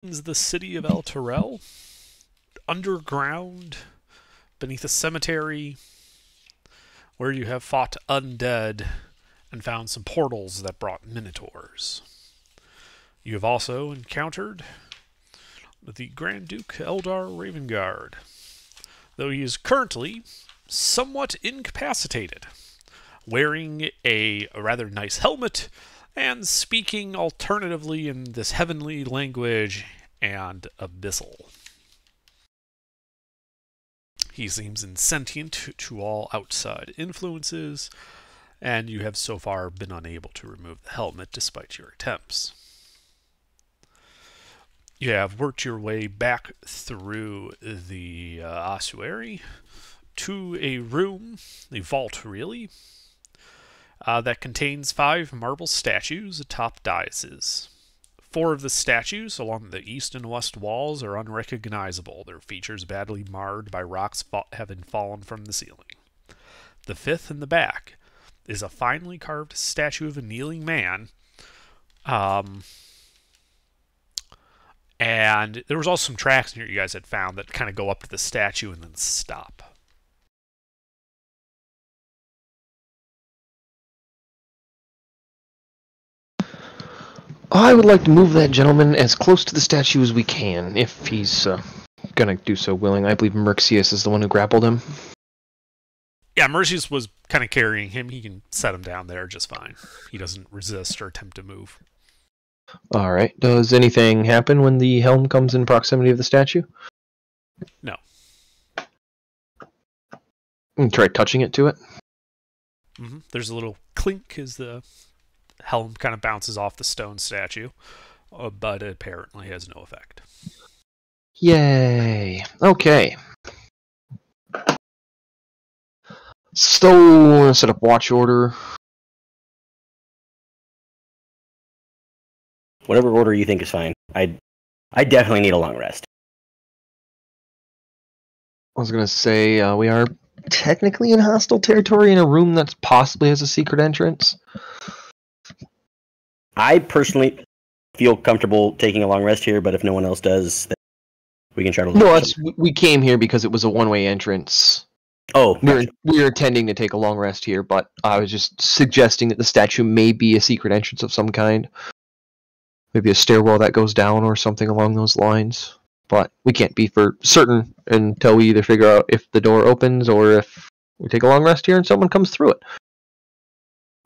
The city of El Terrell, underground, beneath a cemetery, where you have fought undead and found some portals that brought minotaurs. You have also encountered the Grand Duke Eldar Ravengard, though he is currently somewhat incapacitated, wearing a rather nice helmet and speaking alternatively in this heavenly language and abyssal. He seems insentient to all outside influences, and you have so far been unable to remove the helmet despite your attempts. You have worked your way back through the ossuary to a room, a vault really, that contains 5 marble statues atop daises. 4 of the statues along the east and west walls are unrecognizable, their features badly marred by rocks having fallen from the ceiling. The 5th in the back is a finely carved statue of a kneeling man, and there was also some tracks here you guys had found that kind of go up to the statue and then stop. I would like to move that gentleman as close to the statue as we can, if he's gonna do so willing. I believe Merxius is the one who grappled him. Yeah, Mercius was kind of carrying him. He can set him down there just fine. He doesn't resist or attempt to move. Alright. Does anything happen when the helm comes in proximity of the statue? No. Try touching it to it? There's a little clink as the helm kind of bounces off the stone statue, but it apparently has no effect. Yay. Okay. So, set up watch order. Whatever order you think is fine. I definitely need a long rest. I was gonna say, we are technically in hostile territory in a room that possibly has a secret entrance. I personally feel comfortable taking a long rest here, but if no one else does, then we can try to... No, we came here because it was a one-way entrance. Oh, we were intending to take a long rest here, but I was just suggesting that the statue may be a secret entrance of some kind. Maybe a stairwell that goes down or something along those lines. But we can't be for certain until we either figure out if the door opens or if we take a long rest here and someone comes through it.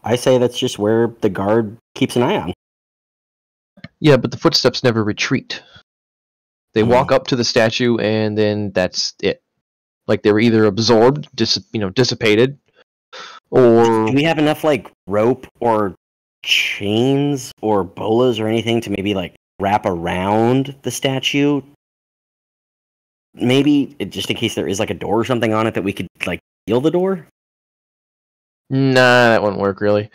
I say that's just where the guard keeps an eye on. Yeah, but the footsteps never retreat. They walk up to the statue and then that's it. Like they were either absorbed, dissipated, or... Do we have enough, like, rope or chains or bolas or anything to maybe, like, wrap around the statue? Maybe, just in case there is, like, a door or something on it that we could, like, seal the door? Nah, that wouldn't work, really.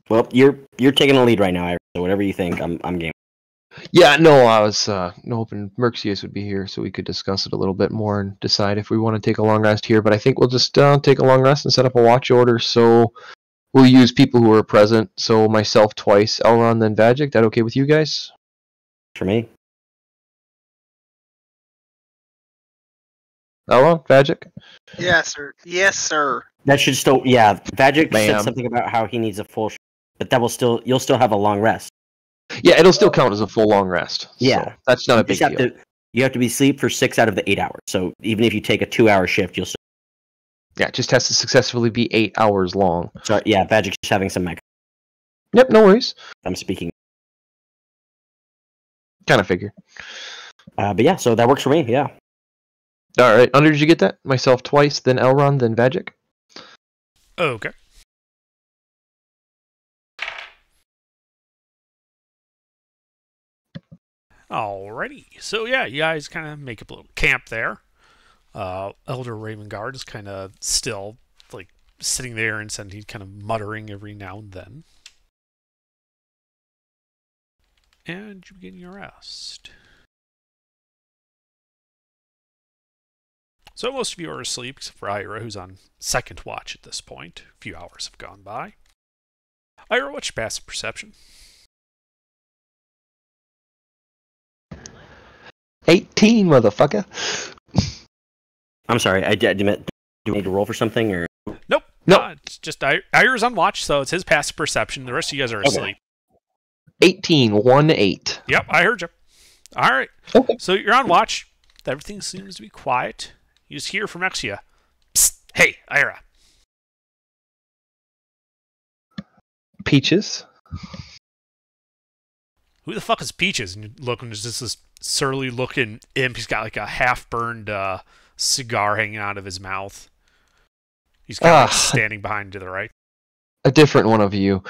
Well, you're taking the lead right now, Ira, so whatever you think, I'm game. Yeah, no, I was hoping Merxius would be here so we could discuss it a little bit more and decide if we want to take a long rest here. But I think we'll just take a long rest and set up a watch order. So we'll use people who are present. So myself twice, Elrond, then Vajic. That okay with you guys? For me. Elrond, Vajic? Yes, sir. Yes, sir. That should still, yeah. Vajic Ma'am. said something about how he needs a full, but that will still, you'll still have a long rest. Yeah, it'll still count as a full long rest. Yeah. So that's not a big deal. You have to be asleep for 6 out of the 8 hours. So even if you take a 2-hour shift, you'll still... Yeah, it just has to successfully be 8 hours long. Sorry, yeah, Vagic's just having some... Yep, no worries. I'm speaking. Kind of figure. But yeah, so that works for me, yeah. Alright, Under, did you get that? Myself twice, then Elrond, then Vajic? Okay. Alrighty. So yeah, you guys kind of make up a little camp there. Elder Ravengard is kind of still like sitting there and he's kind of muttering every now and then. And you begin your rest. So most of you are asleep, except for Ira, who's on second watch at this point. A few hours have gone by. Ira, what's your passive perception? 18, motherfucker. I'm sorry. Do we need to roll for something or? Nope. Nope. It's just Ira's on watch, so it's his passive perception. The rest of you guys are asleep. 18, 1-8. Yep, I heard you. All right. Okay. So you're on watch. Everything seems to be quiet. You just hear from next to you. Psst. Hey, Ira. Peaches. Who the fuck is Peaches? And you look, and there's just this surly looking imp. He's got like a half-burned cigar hanging out of his mouth. He's kind of standing behind to the right. A different one of you.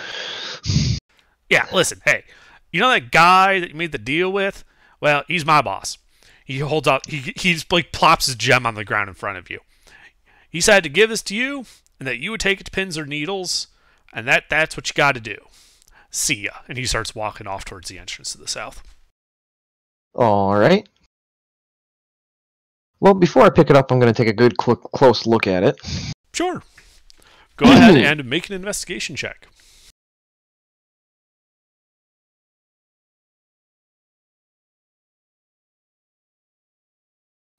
Yeah, listen, hey. You know that guy that you made the deal with? Well, he's my boss. He holds out, he's like plops his gem on the ground in front of you. He said to give this to you, and that you would take it to pins or needles, and that's what you got to do. See ya. And he starts walking off towards the entrance to the south. All right. Well, before I pick it up, I'm going to take a good close look at it. Sure. Go ahead and make an investigation check.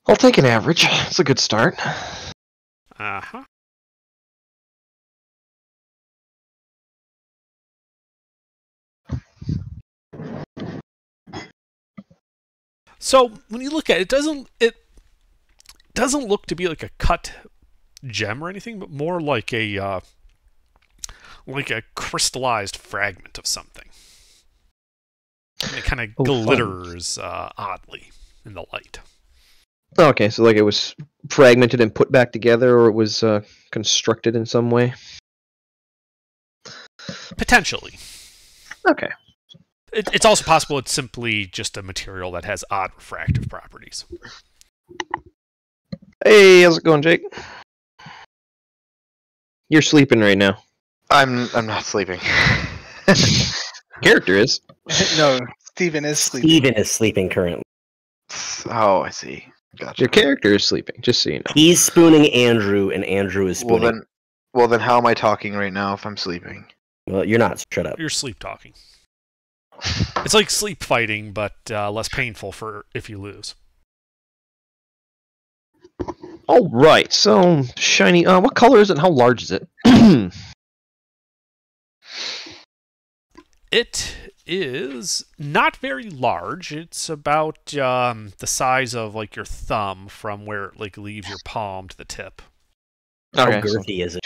I'll take an average. It's a good start. Uh-huh. So when you look at it, it doesn't look to be like a cut gem or anything, but more like a crystallized fragment of something. And it kind of glitters oddly in the light. Okay, so like it was fragmented and put back together, or it was constructed in some way? Potentially. Okay. It's also possible it's simply just a material that has odd refractive properties. Hey, how's it going, Jake? You're sleeping right now. I'm not sleeping. Character is. No, Steven is sleeping. Steven is sleeping currently. Oh, I see. Gotcha. Your character is sleeping, just so you know. He's spooning Andrew, and Andrew is spooning. Well then, how am I talking right now if I'm sleeping? Well, you're not. Shut up. You're sleep talking. It's like sleep fighting, but less painful for if you lose. All right, so shiny. What color is it? And how large is it? It is not very large. It's about the size of like your thumb from where it like leaves your palm to the tip. How Okay, girthy is it?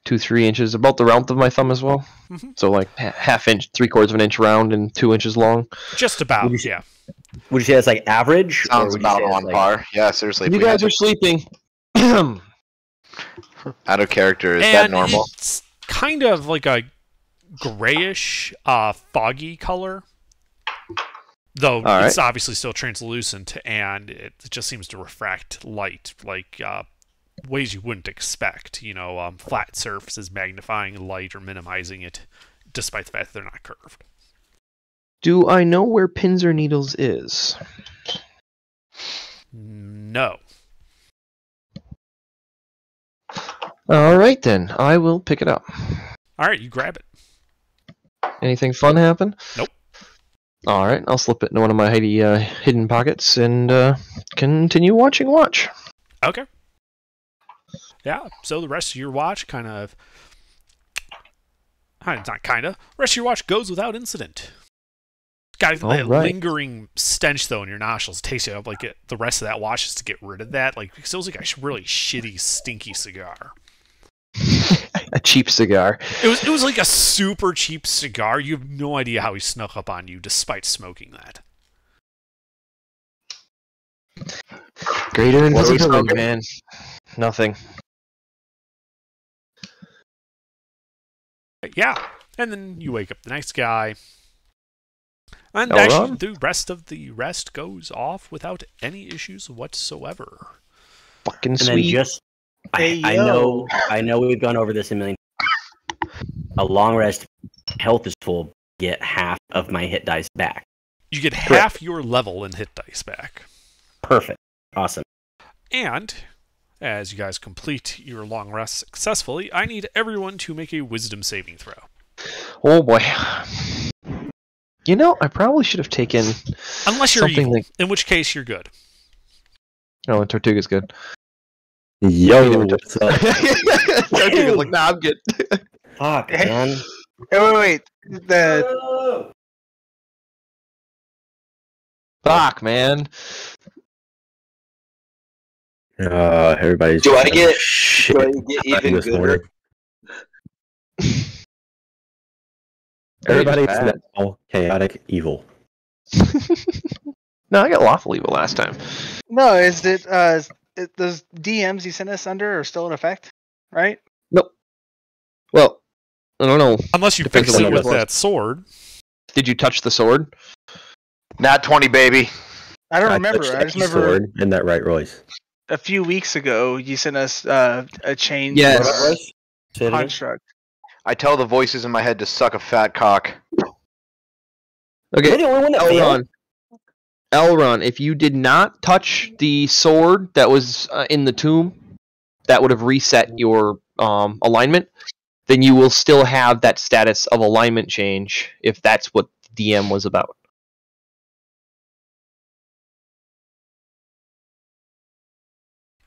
2-3 inches, about the round of my thumb as well. Mm-hmm. So like half inch, 3/4 of an inch round, and 2 inches long. Just about, Would you- yeah. Would you say that's like average? or Sounds would you about say that's on like- par. Yeah, seriously. You guys are sleeping. out of character. Is that normal? It's kind of like a grayish, foggy color. Though All it's right. obviously still translucent, and it just seems to refract light, like ways you wouldn't expect. You know, flat surfaces magnifying light or minimizing it, despite the fact that they're not curved. Do I know where pins or needles is? No. All right then, I will pick it up. All right, you grab it. Anything fun happen? Nope. All right, I'll slip it into one of my hidden pockets and continue watching Watch. Okay. Yeah, so the rest of your watch kind of... Not kind of. Rest of your watch goes without incident. Got a All right. lingering stench, though, in your nostrils. It takes you up like the rest of that watch just to get rid of that. Like, it feels like a really shitty, stinky cigar. A cheap cigar. It was like a super cheap cigar. You have no idea how he snuck up on you despite smoking that. Greater What are we invisibility, smoking? man. Nothing. Yeah, and then you wake up the next guy. And All actually, right. the rest of the rest goes off without any issues whatsoever. Fucking And then sweet. just, Hey, I yo. know we've gone over this a million. A long rest, health is full. Get half of my hit dice back. You get half your level in hit dice back. Perfect. Awesome. And, as you guys complete your long rest successfully, I need everyone to make a wisdom saving throw. Oh boy. You know, I probably should have taken Unless you're something evil, like. in which case you're good. Oh, and Tortuga's good. Yo, what's up? Tortuga's like, nah, I'm good. Fuck, man. Wait. The Fuck, man. Everybody's. Do I get even this gooder? morning. Everybody's bad. now chaotic evil. No, I got lawful evil last time. no, is it those DMs you sent us under are still in effect, right? Nope. Well, I don't know. Unless you Depends fix on it what with it was. that sword. Did you touch the sword? Not 20, baby. I don't I remember. touched I just that remember sword in that right Royce. a few weeks ago you sent us a change Yes. Say it again. construct. I tell the voices in my head to suck a fat cock. Okay, You're the only one that failed? Elrond, if you did not touch the sword that was in the tomb, that would have reset your alignment. Then you will still have that status of alignment change if that's what the DM was about.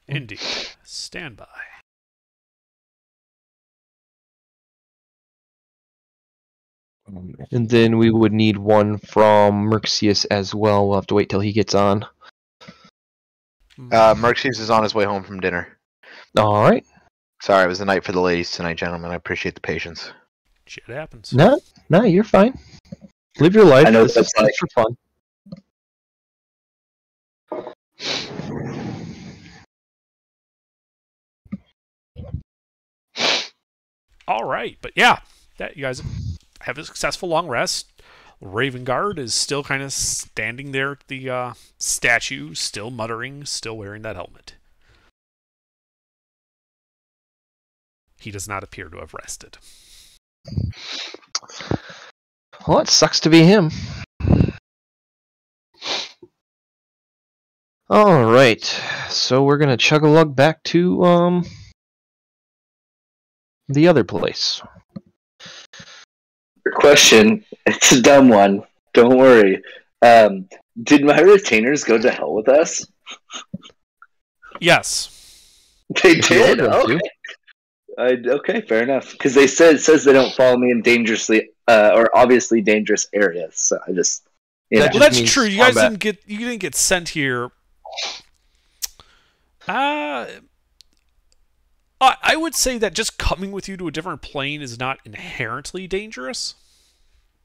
Indeed. Stand by. And then we would need one from Merxius as well. We'll have to wait till he gets on. Merxius is on his way home from dinner. All right. Sorry, it was the night for the ladies tonight, gentlemen. I appreciate the patience. Shit happens. No, you're fine. Live your life. I know This is that's like- for fun. All right, but yeah, that you guys have a successful long rest. Raven Guard is still kind of standing there at the statue, still muttering, still wearing that helmet. He does not appear to have rested. Well, it sucks to be him. All right, so we're gonna chug a lug back to the other place. Question. It's a dumb one. Don't worry. Did my retainers go to hell with us? Yes. They If you did. want them Okay. Okay, fair enough. Because it says they don't follow me in dangerously or obviously dangerous areas. So I just That Well, just that's means true. You guys combat. didn't get sent here. I would say that just coming with you to a different plane is not inherently dangerous.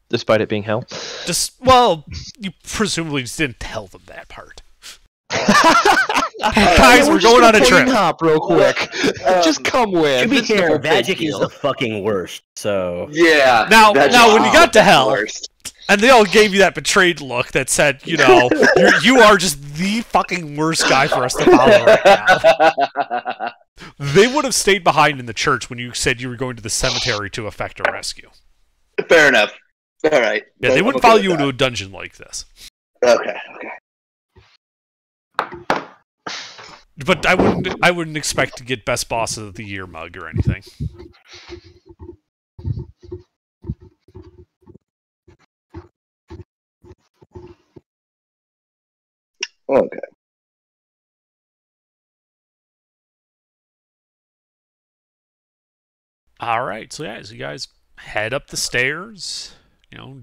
Despite it being hell. You presumably just didn't tell them that part. Guys, Guys, we're going on a trip. Hop real quick. Just come with. To be It's no fair, big Vagic is deal. the fucking worst. So Yeah. Now, that's when you got to the hell, worst. and they all gave you that betrayed look that said, you are just the fucking worst guy for us to follow right now. They would have stayed behind in the church when you said you were going to the cemetery to effect a rescue. Fair enough. All right. Yeah, they wouldn't follow you into a dungeon like this. Okay. But I wouldn't expect to get best boss of the year mug or anything. Okay. All right, so as you guys head up the stairs,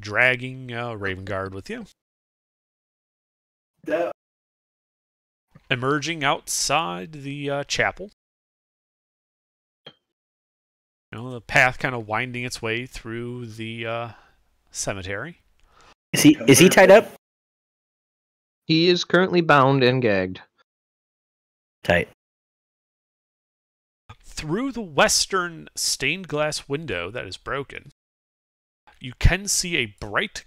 dragging Raven Guard with you. Emerging outside the chapel. The path kind of winding its way through the cemetery. is he tied up? He is currently bound and gagged. Tight. Through the western stained glass window that is broken, you can see a bright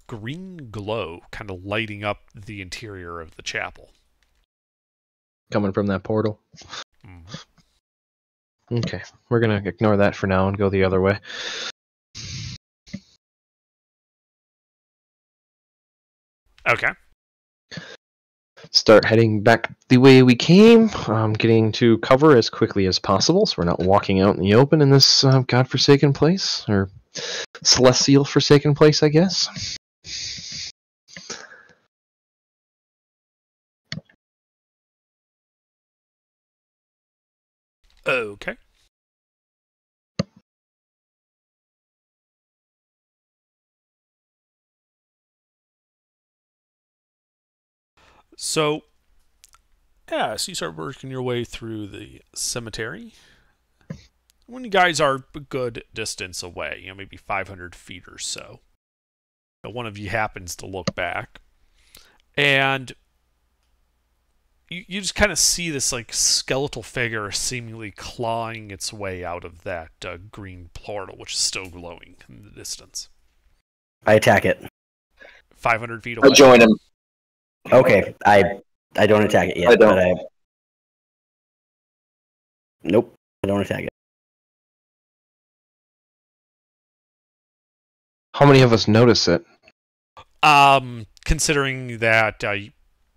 green glow kind of lighting up the interior of the chapel. Coming from that portal. Mhm. Okay, we're gonna ignore that for now and go the other way. Okay. start heading back the way we came, getting to cover as quickly as possible so we're not walking out in the open in this godforsaken place, or celestial forsaken place, I guess. Okay. So, yeah, so you start working your way through the cemetery. When you guys are a good distance away, maybe 500 feet or so, one of you happens to look back, and you just kind of see this like skeletal figure seemingly clawing its way out of that green portal, which is still glowing in the distance. I attack it. 500 feet away. I join him. Okay, I don't attack it yet. I don't. But nope, I don't attack it. How many of us notice it? Considering that,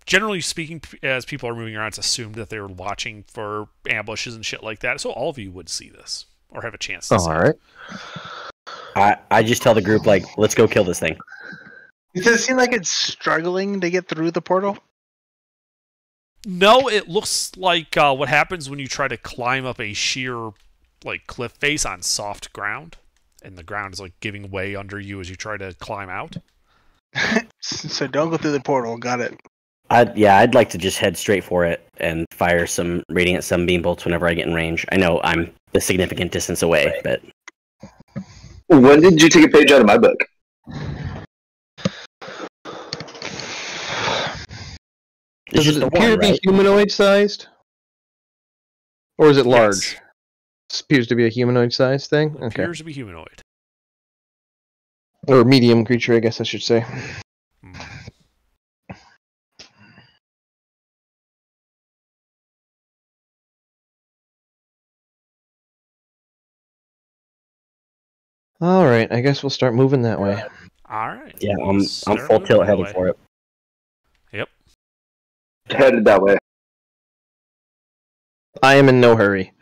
generally speaking, as people are moving around, it's assumed that they're watching for ambushes and shit like that. So all of you would see this or have a chance to see All right. I just tell the group, like, let's go kill this thing. Does it seem like it's struggling to get through the portal? No, it looks like what happens when you try to climb up a sheer, like, cliff face on soft ground, and the ground is like giving way under you as you try to climb out. So don't go through the portal. Got it. I'd like to just head straight for it and fire some radiant sunbeam bolts whenever I get in range. I know I'm a significant distance away, but When did you take a page out of my book? it's Does just it the appear one, to be right? humanoid sized? Or is it large? Yes. It appears to be a humanoid sized thing? It Okay. appears to be humanoid. Or medium creature, I guess I should say. Hmm. Alright, I guess we'll start moving that way. All right. Yeah, We'll I'm start full moving tilt that headed way. for it. Yep. Headed that way. I am in no hurry.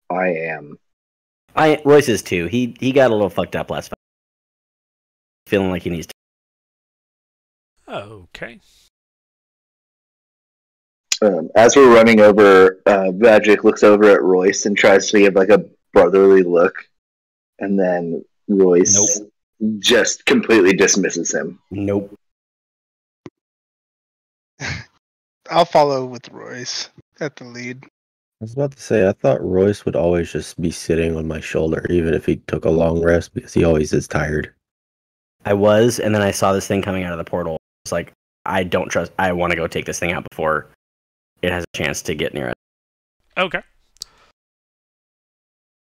I am. Royce is too. He got a little fucked up last fight. Feeling like he needs to. Okay. As we're running over, Magic looks over at Royce and tries to give like a brotherly look, and then Royce just completely dismisses him. Nope. I'll follow with Royce at the lead. I was about to say, I thought Royce would always just be sitting on my shoulder, even if he took a long rest, because he always is tired. I was, and then I saw this thing coming out of the portal. It's like, I don't trust. I want to go take this thing out before it has a chance to get near it. Okay.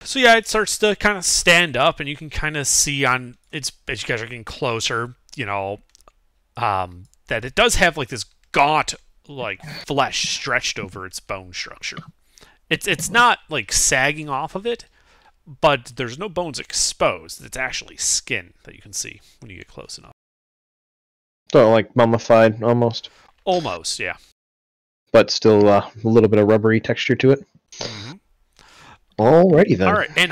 So yeah, it starts to kind of stand up, and you can kind of see on its as you guys are getting closer, that it does have like this gaunt like flesh stretched over its bone structure. It's not like sagging off of it, but there's no bones exposed. It's actually skin that you can see when you get close enough. So, like mummified almost. Almost, yeah. But still a little bit of rubbery texture to it. Mm-hmm. Alrighty then. All right, and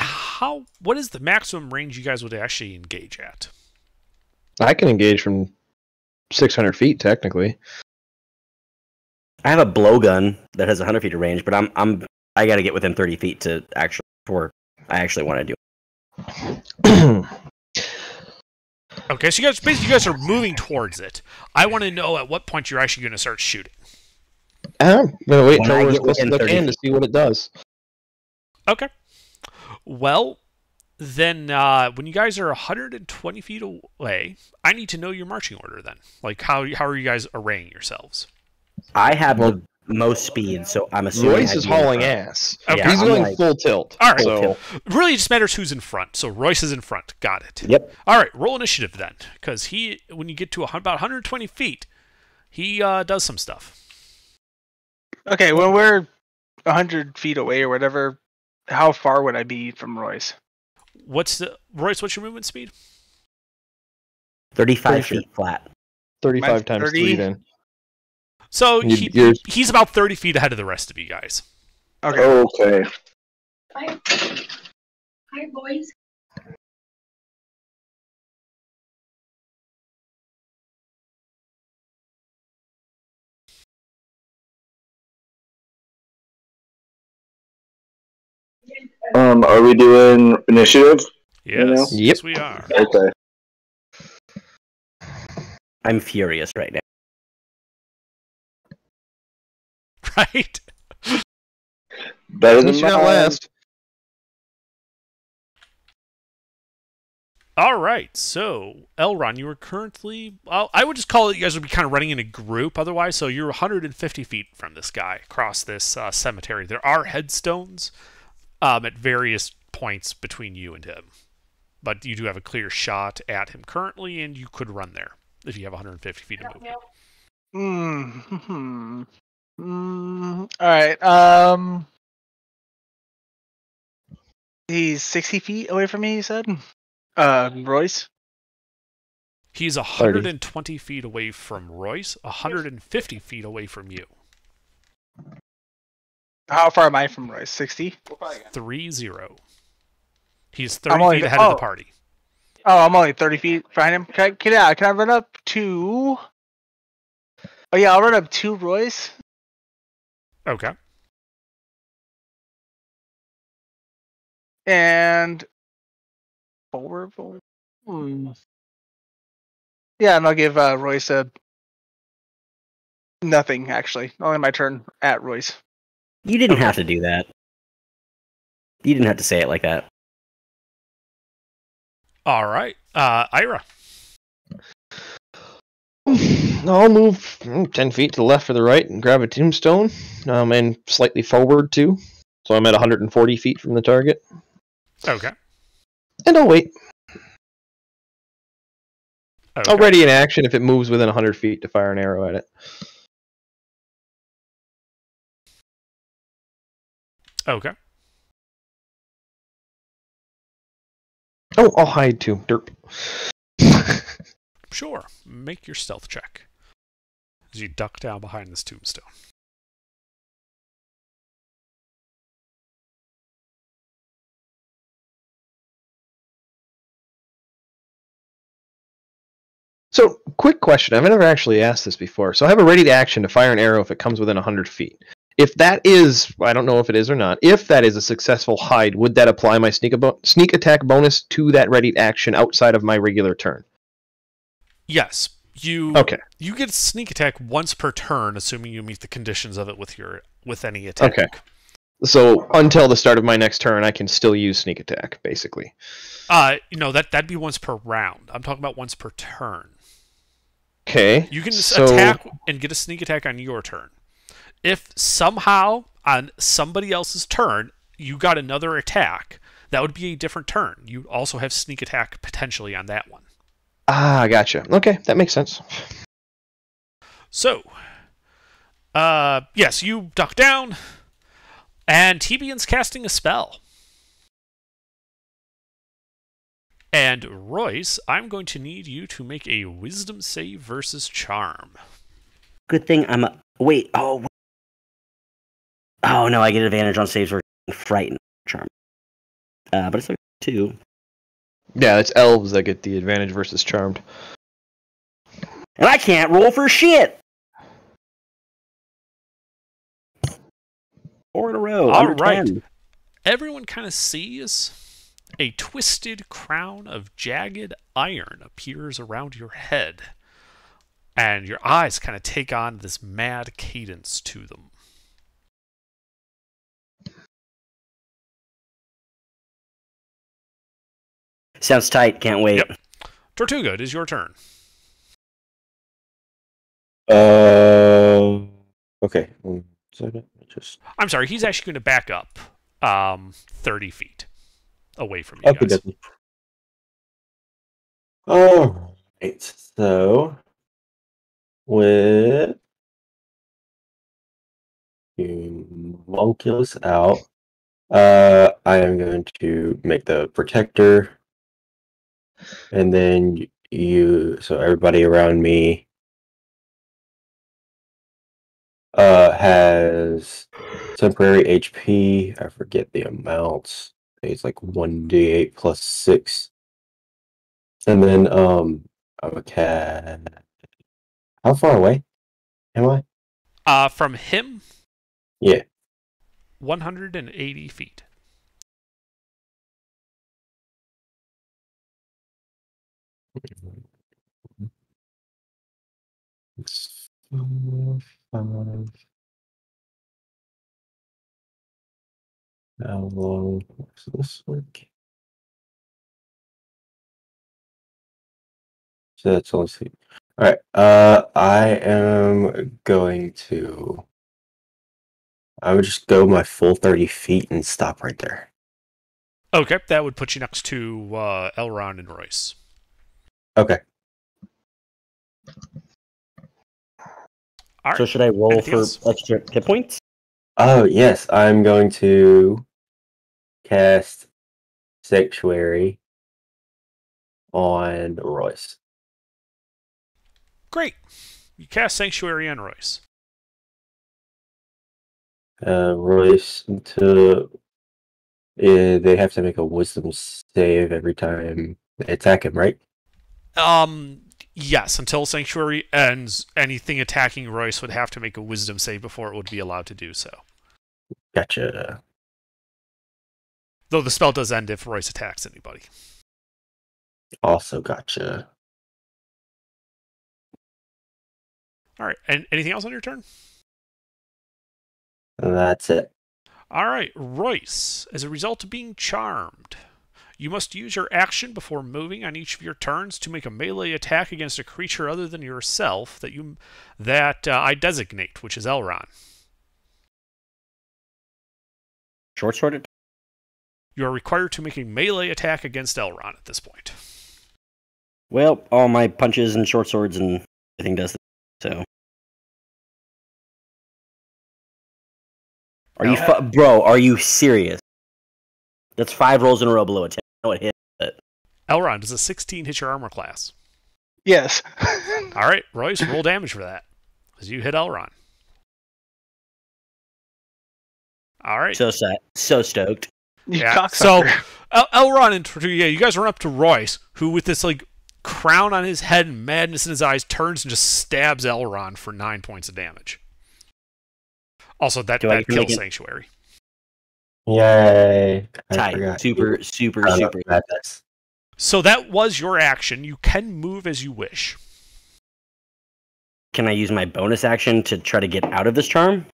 what is the maximum range you guys would actually engage at? I can engage from 600 feet, technically. I have a blowgun that has 100 feet of range, but I got to get within 30 feet to actually before I actually want to do it. Okay, so you guys are moving towards it. I want to know at what point you're actually going to start shooting. I'm gonna wait When until I we're as get close as within I 30 can to see what it does. Okay. Well, then when you guys are 120 feet away, I need to know your marching order then. Like, how are you guys arraying yourselves? I have the most speed, so I'm assuming Royce I'd is be in hauling front. ass. Okay. He's I'm going like- full tilt. All right. So, Tilt. Really, it just matters who's in front. So Royce is in front. Got it. Yep. All right, roll initiative then, because when you get to about 120 feet, he does some stuff. Okay, when we're 100 feet away or whatever, how far would I be from Royce? Royce? What's your movement speed? 35 Pretty sure. feet flat. 35 Mine's times 30. 3 then. So You're- he's about 30 feet ahead of the rest of you guys. Okay. Okay. Hi, boys. Are we doing initiative? Yes, Yep. yes, we are. Okay. I'm furious right now. Right? Better At than least you're not mine. last. All right. So, Elron, you are currently. Well, I would just call it. You guys would be kind of running in a group otherwise. So you're 150 feet from this guy across this cemetery. There are headstones at various points between you and him, but you do have a clear shot at him currently, and you could run there if you have 150 feet of movement. All right. He's 60 feet away from me. You said. Royce. He's 120 feet away from Royce, 150 feet away from you. How far am I from Royce? 60. 3-0. He's I'm 30 only- feet ahead of the party. Oh, I'm only 30 feet behind him. Can I run up to? Oh yeah, I'll run up to Royce. Okay. And forward. Yeah, and I'll give Royce a nothing. Actually, only my turn at Royce. You didn't have to do that. You didn't have to say it like that. All right. Ira. I'll move 10 feet to the left or the right and grab a tombstone. And slightly forward too. So I'm at 140 feet from the target. Okay. And I'll wait. Okay. I'll ready an action if it moves within 100 feet to fire an arrow at it. Okay. Oh, I'll hide too. Derp. Sure. Make your stealth check as you duck down behind this tombstone. So, quick question. I've never actually asked this before. So I have a ready action to fire an arrow if it comes within 100 feet. If that is, I don't know if it is or not, if that is a successful hide, would that apply my sneak attack bonus to that ready action outside of my regular turn? Yes. You get a sneak attack once per turn, assuming you meet the conditions of it with any attack. Okay. So until the start of my next turn, I can still use sneak attack, basically. That'd be once per round. I'm talking about once per turn. Okay. You can attack and get a sneak attack on your turn. If somehow on somebody else's turn you got another attack, that would be a different turn. You also have sneak attack potentially on that one. Ah, gotcha. Okay, that makes sense. So, yes, you duck down, and Tebian's casting a spell. And Royce, I'm going to need you to make a wisdom save versus charm. Good thing I'm a... Wait, oh no, I get advantage on saves for frightened charm. But it's like 2. Yeah, it's elves that get the advantage versus charmed. And I can't roll for shit! 4 in a row. All under right. 10. Everyone kind of sees a twisted crown of jagged iron appears around your head, and your eyes kind of take on this mad cadence to them. Sounds tight, can't wait. Yep. Tortuga, it is your turn. Okay. Second, just I'm sorry, he's actually going to back up 30 feet away from you guys. okay. All right. So with homunculus out, I am going to make the protector, and then so everybody around me Has temporary HP. I forget the amounts. I think it's like 1d8 plus 6. And then I'm a cat. How far away am I? From him, Yeah. 180 feet. It's 5. How long does this work? So that's only see. All right. I am going to. I would just go my full 30 feet and stop right there. Okay, that would put you next to Elrond and Royce. Okay. All right. So should I roll Anything for else? extra hit points? Oh yes, I'm going to cast Sanctuary on Royce. Great. You cast Sanctuary on Royce. Royce they have to make a Wisdom save every time they attack him, right? Yes, until Sanctuary ends, anything attacking Royce would have to make a Wisdom save before it would be allowed to do so. Gotcha. Though the spell does end if Royce attacks anybody. Also gotcha. All right, and anything else on your turn? And that's it. All right, Royce, as a result of being charmed, you must use your action before moving on each of your turns to make a melee attack against a creature other than yourself that I designate, which is Elrond. Short sword. You are required to make a melee attack against Elrond at this point. Well, all my punches and short swords and everything does that, so. Bro, are you serious? That's 5 rolls in a row below a 10. I know it hit it. Elrond, does a 16 hit your armor class? Yes. All right, Royce, roll damage for that, as you hit Elrond. All right. So sad. So stoked. Yeah. So Elrond and you guys run up to Royce, who with this like crown on his head and madness in his eyes turns and just stabs Elrond for 9 points of damage. Also, that kills Sanctuary. Yay! Tight. Super. So that was your action. You can move as you wish. Can I use my bonus action to try to get out of this charm?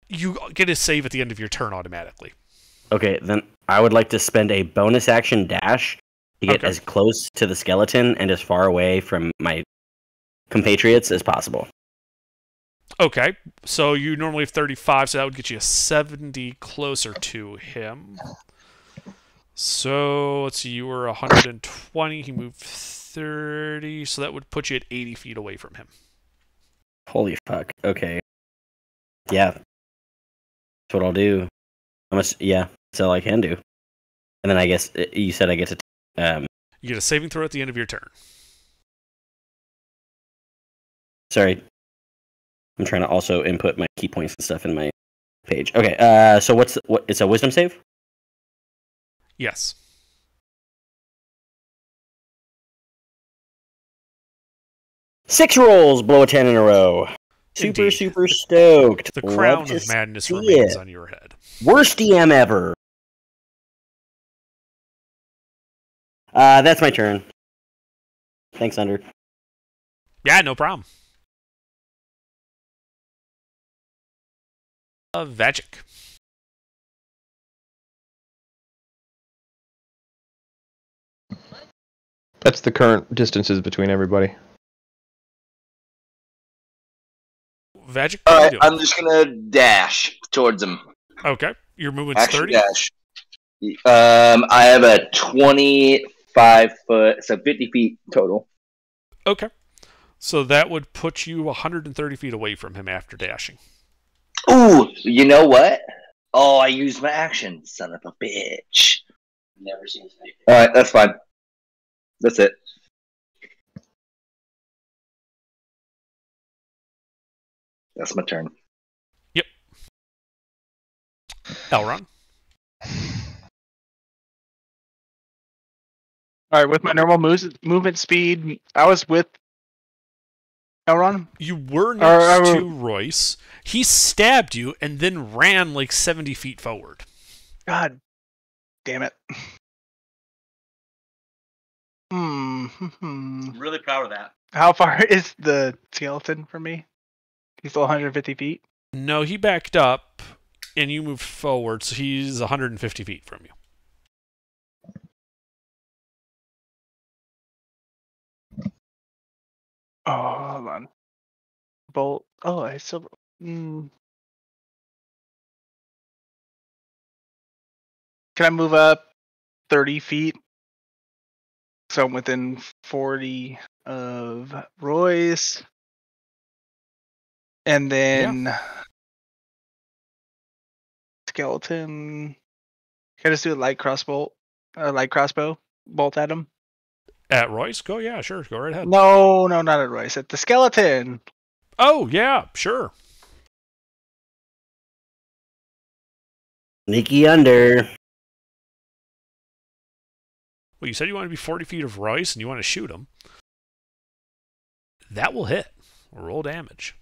You get a save at the end of your turn automatically. Okay, then I would like to spend a bonus action dash to get as close to the skeleton and as far away from my compatriots as possible. Okay, so you normally have 35, so that would get you a 70 closer to him. So, let's see, you were 120, he moved 30, so that would put you at 80 feet away from him. Holy fuck, okay. Yeah. That's what I'll do. Yeah, that's all I can do. And then I guess, you said I get to... You get a saving throw at the end of your turn. Sorry. I'm trying to also input my key points and stuff in my page. Okay, so it's a wisdom save? Yes. Six rolls, blow a 10 in a row. Indeed. Super stoked. The crown of madness remains on your head. Worst DM ever. That's my turn. Thanks, Under. Yeah, no problem. Vajic. That's the current distances between everybody. Vajic, All right, I'm just gonna dash towards him. Okay, your movement's Action 30. dash. I have a 25 foot, so 50 feet total. Okay, so that would put you 130 feet away from him after dashing. Ooh, you know what? Oh, I used my action, son of a bitch. Never seen this. All right, that's fine. That's it. That's my turn. Elrond. All right, with my normal movement speed, I was with Elrond. You were next to Royce. He stabbed you and then ran like 70 feet forward. God damn it. I'm really proud of that. How far is the skeleton from me? He's still 150 feet? No, he backed up and you moved forward, so he's 150 feet from you. Oh, hold on. Bolt. Oh, I still. Can I move up 30 feet? So I'm within 40 of Royce. And then skeleton. Can I just do a light crossbow bolt at him? At Royce? Go, yeah, sure. Go right ahead. No, not at Royce. At the skeleton. Oh, yeah, sure. Sneaky under. Well, you said you want to be 40 feet of Royce and you want to shoot him. That will hit. Roll damage.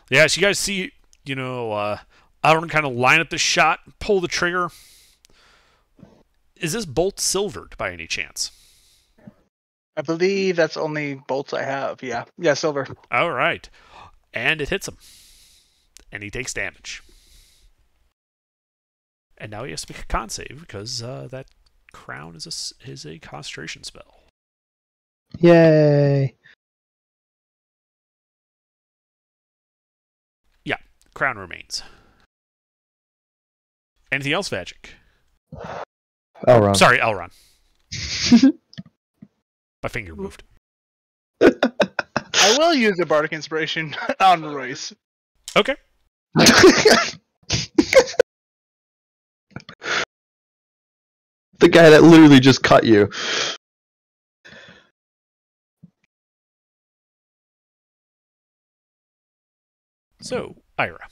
Yeah, so you guys see, Elrond kind of line up the shot, pull the trigger. Is this bolt silvered by any chance? I believe that's only bolts I have. Yeah, silver. All right. And it hits him. And he takes damage. And now he has to make a con save because that crown is a concentration spell. Yay! Yeah, crown remains. Anything else, Vagic? Elrond. Sorry, Elrond. My finger moved. I will use the Bardic Inspiration on Royce. Okay. The guy that literally just cut you. So, Ira.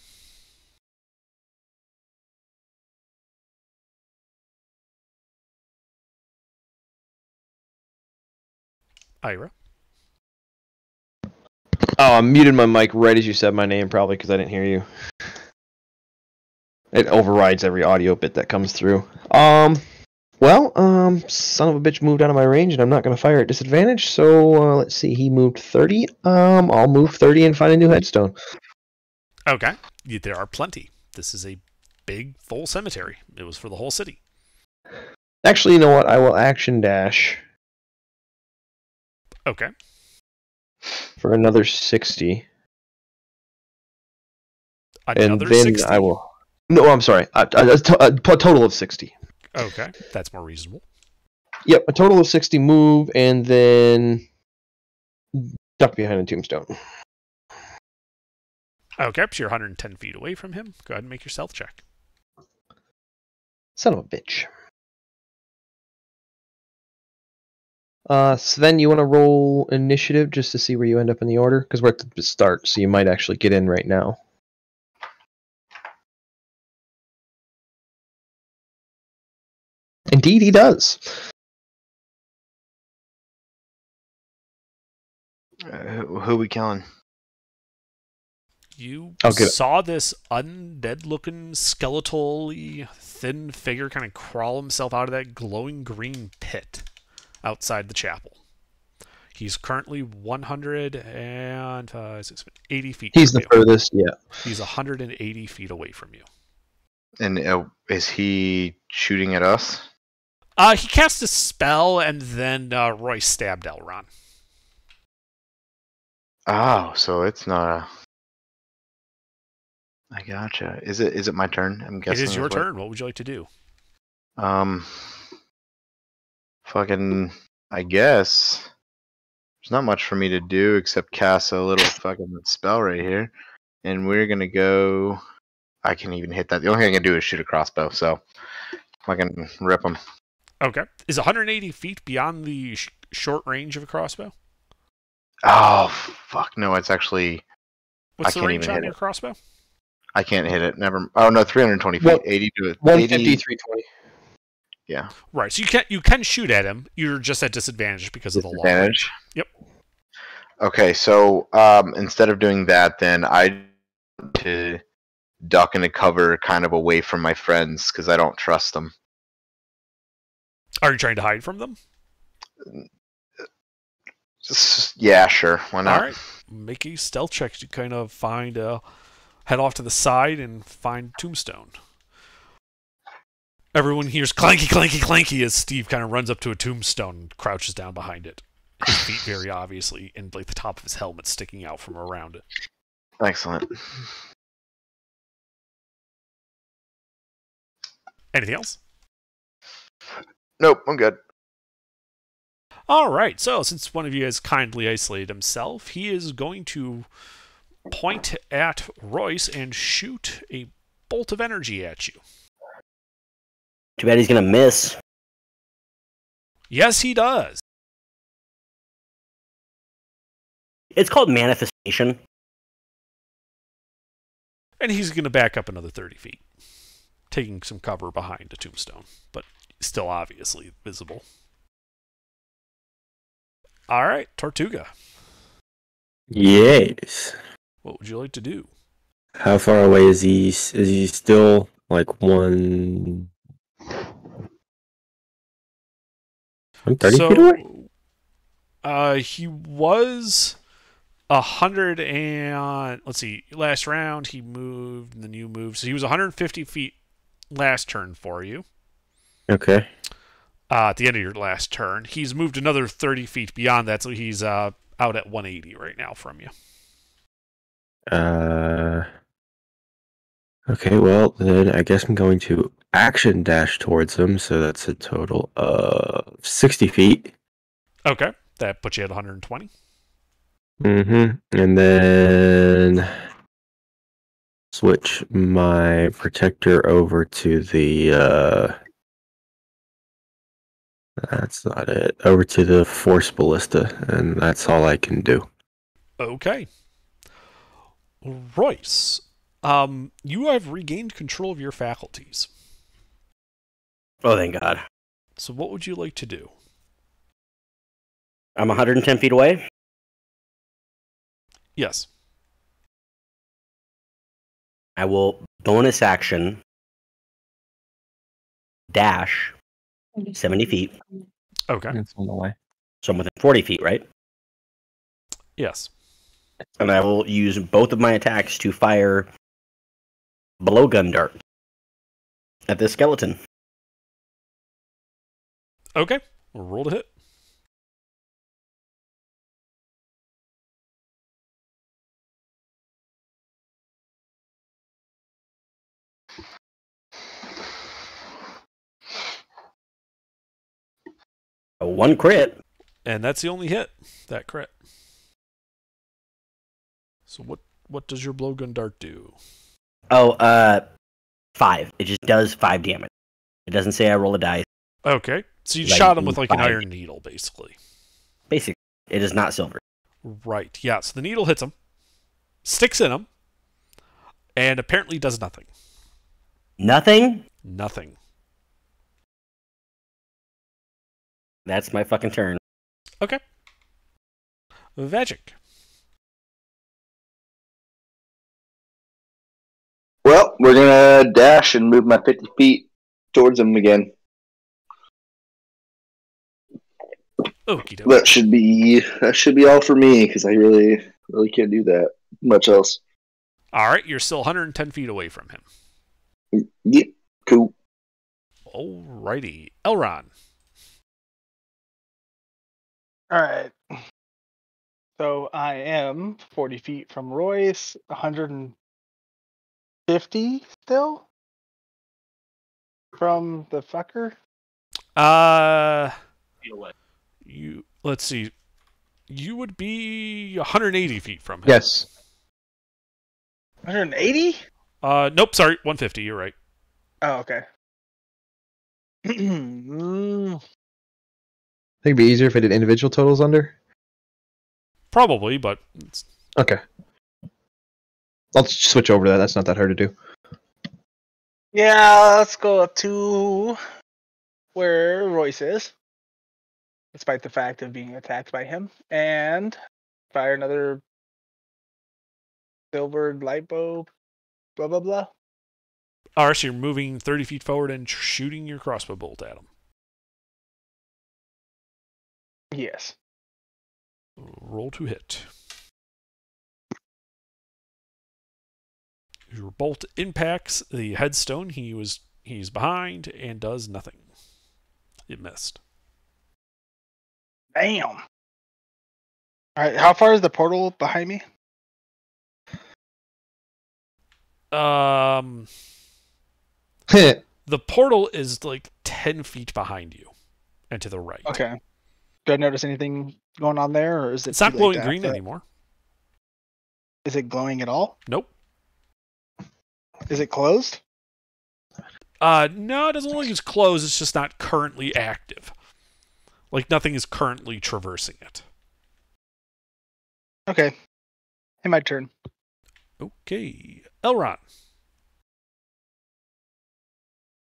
Ira. Oh, I muted my mic right as you said my name, probably because I didn't hear you. It overrides every audio bit that comes through. Son of a bitch moved out of my range, and I'm not going to fire at disadvantage, so let's see, he moved 30. I'll move 30 and find a new headstone. Okay. There are plenty. This is a big, full cemetery. It was for the whole city. Actually, you know what? I will action dash. Okay. For another 60. Another and then 60? I will... No, I'm sorry. A total of 60. Okay, that's more reasonable. Yep, a total of 60 move, and then duck behind a tombstone. Okay, so you're 110 feet away from him. Go ahead and make your stealth check. Son of a bitch. Sven, you want to roll initiative just to see where you end up in the order? Because we're at the start, so you might actually get in right now. Indeed, he does. Who we killing? You saw this undead-looking, skeletal-y, thin figure kind of crawl himself out of that glowing green pit outside the chapel. He's currently 180 feet. He's the furthest, yeah. He's 180 feet away from you. And is he shooting at us? He cast a spell, and then Roy stabbed Elrond. Oh, so it's not a... I gotcha. Is it my turn? I'm guessing it is your turn. What would you like to do? Fucking, I guess there's not much for me to do except cast a little fucking spell right here, and we're gonna go. I can even hit that. The only thing I can do is shoot a crossbow, so I can rip them. Okay. Is 180 feet beyond the short range of a crossbow? Oh, fuck. No, it's actually... What's I the can't range even on hit your it. crossbow? I can't hit it. Never. Oh, no, 320 feet. Well, 80 to 150, 80. 320. Yeah. Right. So you can shoot at him. You're just at disadvantage because of the long range. Disadvantage. Yep. Okay, so instead of doing that, then I to duck into cover kind of away from my friends because I don't trust them. Are you trying to hide from them? Yeah, sure. Why not? All right. Make a stealth check to kind of find head off to the side and find Tombstone. Everyone hears clanky, clanky, clanky as Steve kind of runs up to a tombstone and crouches down behind it. His feet very obviously, and like the top of his helmet sticking out from around it. Excellent. Anything else? Nope, I'm good. All right. So since one of you has kindly isolated himself, he is going to point at Royce and shoot a bolt of energy at you. Too bad he's gonna miss. Yes, he does. It's called manifestation. And he's going to back up another 30 feet, taking some cover behind a tombstone, but still obviously visible. All right, Tortuga. Yes. What would you like to do? How far away is he? Is he still like 130 feet away? He was 100 and let's see. Last round he moved, and then you moved, so he was 150 feet last turn for you. Okay. At the end of your last turn, he's moved another 30 feet beyond that, so he's out at 180 right now from you. Okay, well, then I guess I'm going to action dash towards him, so that's a total of 60 feet. Okay, that puts you at 120. And then switch my protector over to the, that's not it, over to the force ballista, and that's all I can do. Okay. Royce, you have regained control of your faculties. Oh, thank God. So what would you like to do? I'm 110 feet away. Yes. I will bonus action dash 70 feet. Okay. It's on the way. So I'm within 40 feet, right? Yes. And I will use both of my attacks to fire blowgun dart at this skeleton. Okay. Roll to hit. One crit. And that's the only hit. That crit. So what does your blowgun dart do? Oh, 5. It just does 5 damage. It doesn't say I roll a dice. Okay. So you Like, shot him with like an 5. iron needle, basically. Basically, it is not silver. Right. Yeah. So the needle hits him, sticks in him, and apparently does nothing. Nothing? Nothing. That's my fucking turn. Okay. Vajic. Well, we're gonna dash and move my 50 feet towards him again. Okie doke. That should be all for me because I really can't do that much else. All right. You're still 110 feet away from him. Yep, cool. Alrighty. Elron. Alright. So I am 40 feet from Royce, 150 still? From the fucker? Let's see. You would be 180 feet from him. Yes. 180? Nope, sorry, 150. You're right. Oh, okay. I think it'd be easier if I did individual totals under. Probably, but it's... Okay. I'll switch over to that. That's not that hard to do. Yeah, let's go up to where Royce is, despite the fact of being attacked by him, and fire another silver light bulb, blah, blah, blah. Alright, so you're moving 30 feet forward and shooting your crossbow bolt at him. Yes. Roll to hit. Your bolt impacts the headstone he's behind and does nothing. It missed. Damn. All right, how far is the portal behind me? The portal is like 10 feet behind you and to the right. Okay. Do I notice anything going on there, or is it? It's not too late glowing to green ask that? anymore. Is it glowing at all? Nope. Is it closed? No, it doesn't look like it's closed. It's just not currently active. Like nothing is currently traversing it. Okay. Hey, my turn. Okay. Elron.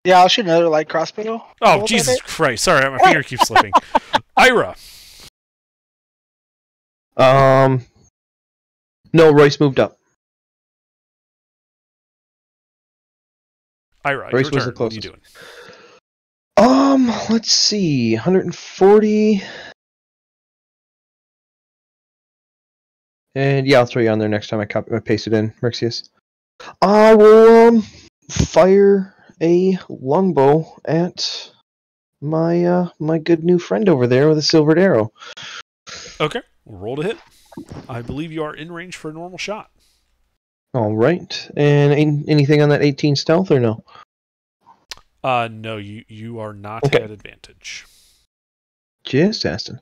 Yeah, I'll shoot another light crossbow. Oh, bolt Jesus at it. Christ. Sorry, my finger keeps slipping. Ira. No, Royce moved up. Ira, Royce your was the turn. What are you closest. doing? Let's see. 140. And yeah, I'll throw you on there next time I paste it in, Merxius. I will fire a longbow at my my good new friend over there with a silvered arrow. Okay. Roll to hit. I believe you are in range for a normal shot. All right. And anything on that 18 stealth or no? No, you are not Okay. at advantage. Just asking.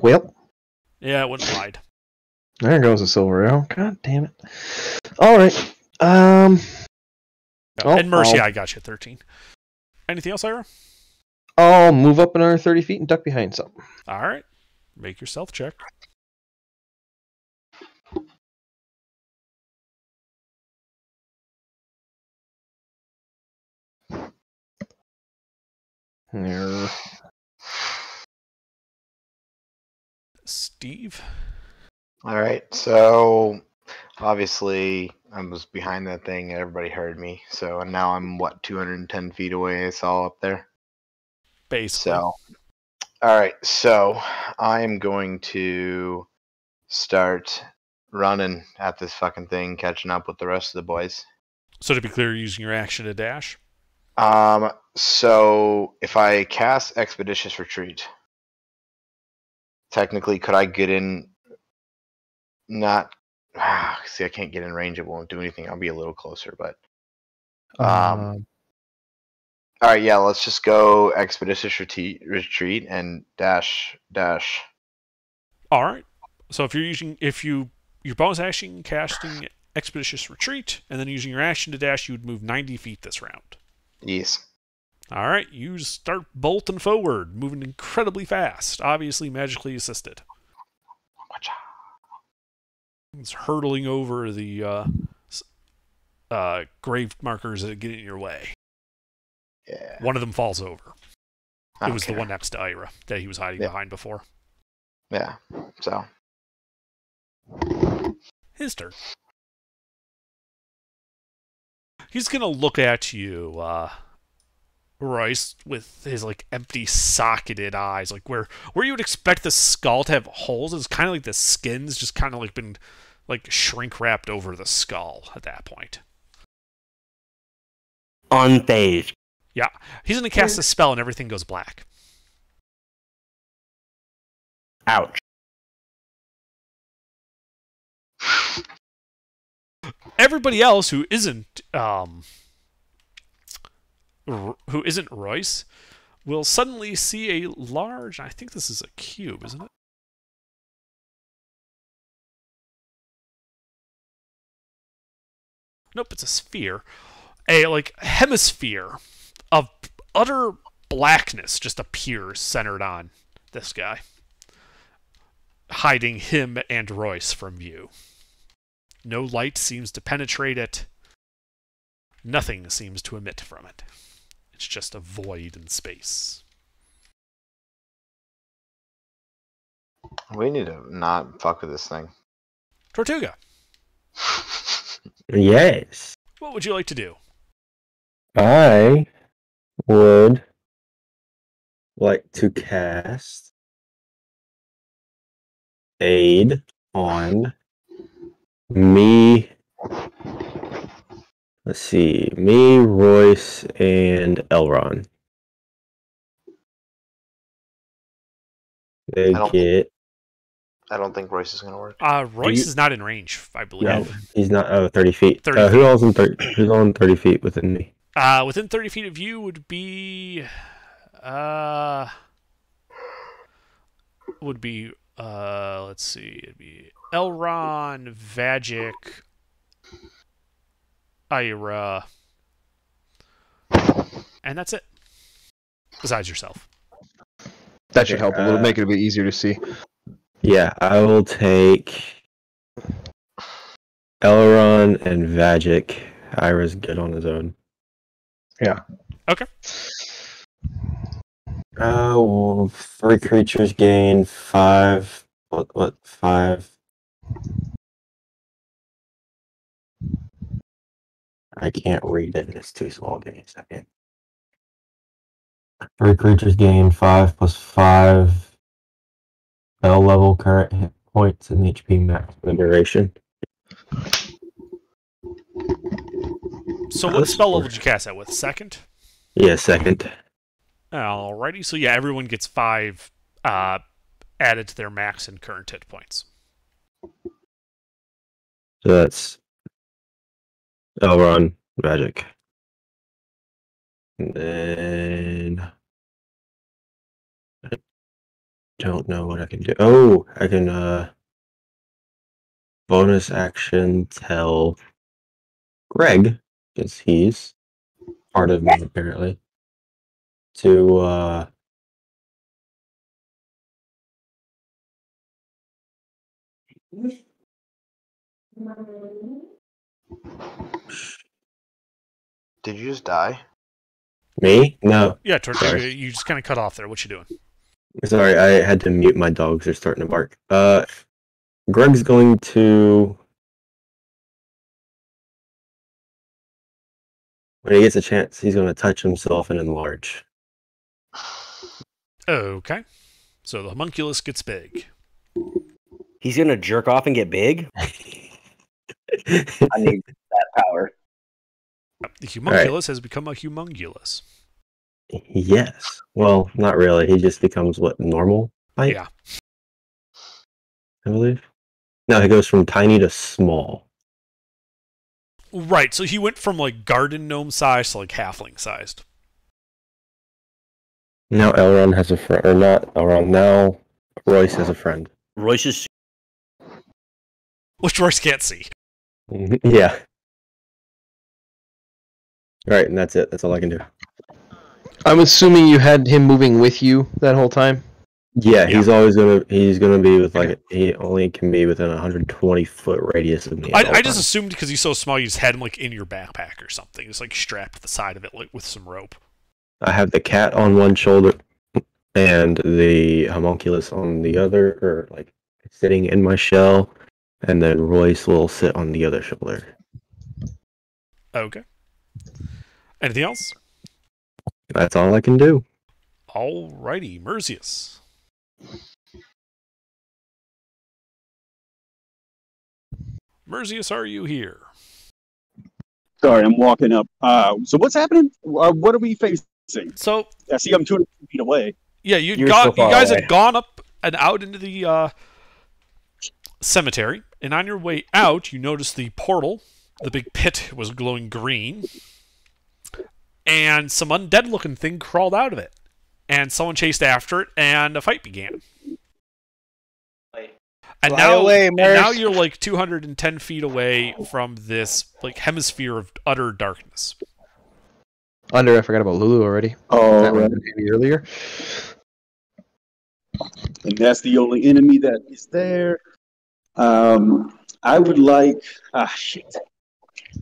Well, Yeah, it wouldn't lied. there goes a silver arrow. God damn it. All right. Oh, And Mercy, I got you at 13. Anything else, Ira? I'll move up another 30 feet and duck behind something. All right. Make your stealth check. There. Steve? All right, so obviously I was behind that thing. Everybody heard me. So and now I'm 210 feet away. It's all up there. Basically. So, all right, so I am going to start running at this fucking thing, catching up with the rest of the boys. So to be clear, you're using your action to dash? So if I cast Expeditious Retreat, technically, could I get in? Not. See, I can't get in range. It won't do anything. I'll be a little closer, but. All right, yeah. Let's just go Expeditious Retreat and dash. All right. So if your bonus action casting Expeditious Retreat and then using your action to dash, you would move 90 feet this round. Yes. All right, you start bolting forward, moving incredibly fast, obviously magically assisted. It's hurtling over the grave markers that get in your way. Yeah. One of them falls over. I It don't was the care. one next to Ira that he was hiding Yeah. behind before. Yeah. So. His turn. He's gonna look at you, Royce, with his like empty socketed eyes, like where you would expect the skull to have holes. It's kind of like the skin's just kind of like been like shrink wrapped over the skull at that point. Unfazed. Yeah, he's gonna cast a spell and everything goes black. Ouch. Everybody else who isn't Royce will suddenly see a large. I think this is a cube, isn't it? Nope, it's a sphere. A like hemisphere of utter blackness just appears centered on this guy, hiding him and Royce from view. No light seems to penetrate it. Nothing seems to emit from it. It's just a void in space. We need to not fuck with this thing. Tortuga, Yes. what would you like to do? I would like to cast Aid on me. Let's see. Me, Royce, and Elron. They get. I don't think Royce is going to work. Royce is not in range, I believe. No, he's not. 30 feet. 30 feet. Who's on 30 feet within me? Within 30 feet of you would be... let's see. It'd be Elron, Vagic, Ira, and that's it. Besides yourself. That should help a little, make it a bit easier to see. Yeah, I will take Elron and Vagic. Ira's good on his own. Yeah. Okay. Well, 3 creatures gain 5. What? 5. I can't read it. It's too small. Give me a second. 3 creatures gain 5 plus 5 spell level current hit points and HP max for the duration. So what spell level did you cast that with? Second? Yeah, second. Alrighty. So yeah, everyone gets 5 added to their max and current hit points. So that's Elron, Magic. And then I don't know what I can do. Oh, I can bonus action tell Greg, because he's part of me apparently, to Did you just die? me? No. Yeah, Tortuga, Sorry. you just kind of cut off there. What you doing? Sorry, I had to mute my dogs. They're starting to bark. Greg's going to, when he gets a chance, he's going to touch himself and enlarge. Okay. So the homunculus gets big. He's gonna jerk off and get big. I need that power. The homunculus has become a humongulous. Yes. Well, not really. He just becomes what, normal height? Yeah. I believe. No, he goes from tiny to small. Right, so he went from like garden gnome size to like halfling sized. Now Elron has a friend, or not Elron, now Royce has a friend. Royce is Which Royce can't see. Yeah. Alright, and that's it. That's all I can do. I'm assuming you had him moving with you that whole time? Yeah, he's gonna be with like, he only can be within a 120-foot radius of me. I just assumed because he's so small you just had him like in your backpack or something. Just like strapped to the side of it like with some rope. I have the cat on one shoulder and the homunculus on the other, or like sitting in my shell, and then Royce will sit on the other shoulder. Okay. Anything else? That's all I can do. Alrighty, Merzius. Merzius, are you here? Sorry, I'm walking up. So what's happening? What are we facing? So I see I'm 200 feet away. yeah, you You're so far guys away. had gone up and out into the cemetery, and on your way out, you noticed the portal. The big pit was glowing green, and some undead-looking thing crawled out of it, and someone chased after it, and a fight began. And Fly now, away, and now Merce. you're like 210 feet away from this like hemisphere of utter darkness. I forgot about Lulu already. Oh, That right. one maybe earlier. And that's the only enemy that is there. I would like. Shit.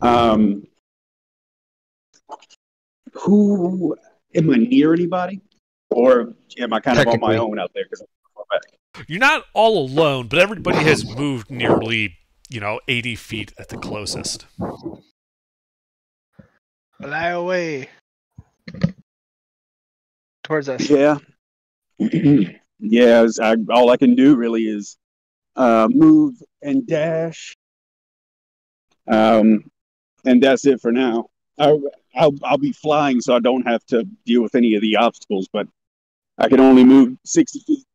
Who am I near anybody, or am I kind of on my Technically. own out there? Because I'm far back. You're not all alone, but everybody has moved nearly, 80 feet at the closest. Fly away. Towards us. Yeah. Yeah. All I can do really is move and dash. And that's it for now. I'll be flying, so I don't have to deal with any of the obstacles. But I can only move 60 feet.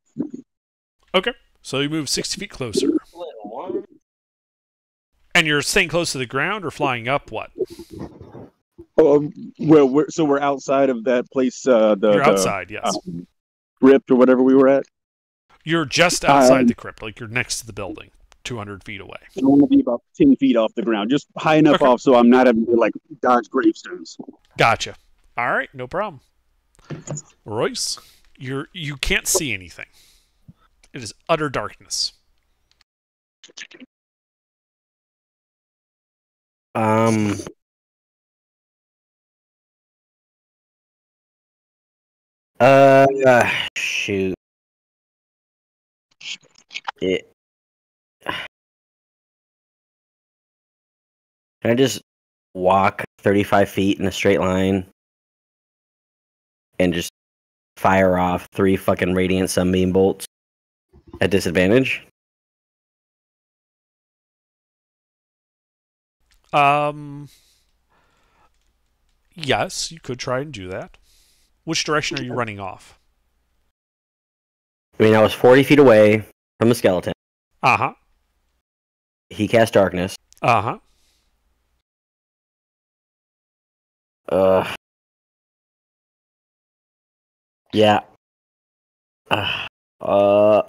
Okay, so you move 60 feet closer. And you're staying close to the ground or flying up what? Oh, well, we're outside of that place. You're outside, yes. Crypt or whatever we were at. You're just outside the crypt, like you're next to the building, 200 feet away. I want to be about 10 feet off the ground, just high enough off so I'm not having to like dodge gravestones. Gotcha. All right, no problem. Royce, you can't see anything. It is utter darkness. Shoot. Can I just walk 35 feet in a straight line and just fire off 3 fucking radiant sunbeam bolts at disadvantage? Yes, you could try and do that. Which direction are you running off? I mean, I was 40 feet away from the skeleton. Uh-huh. He cast darkness. Uh-huh. Yeah.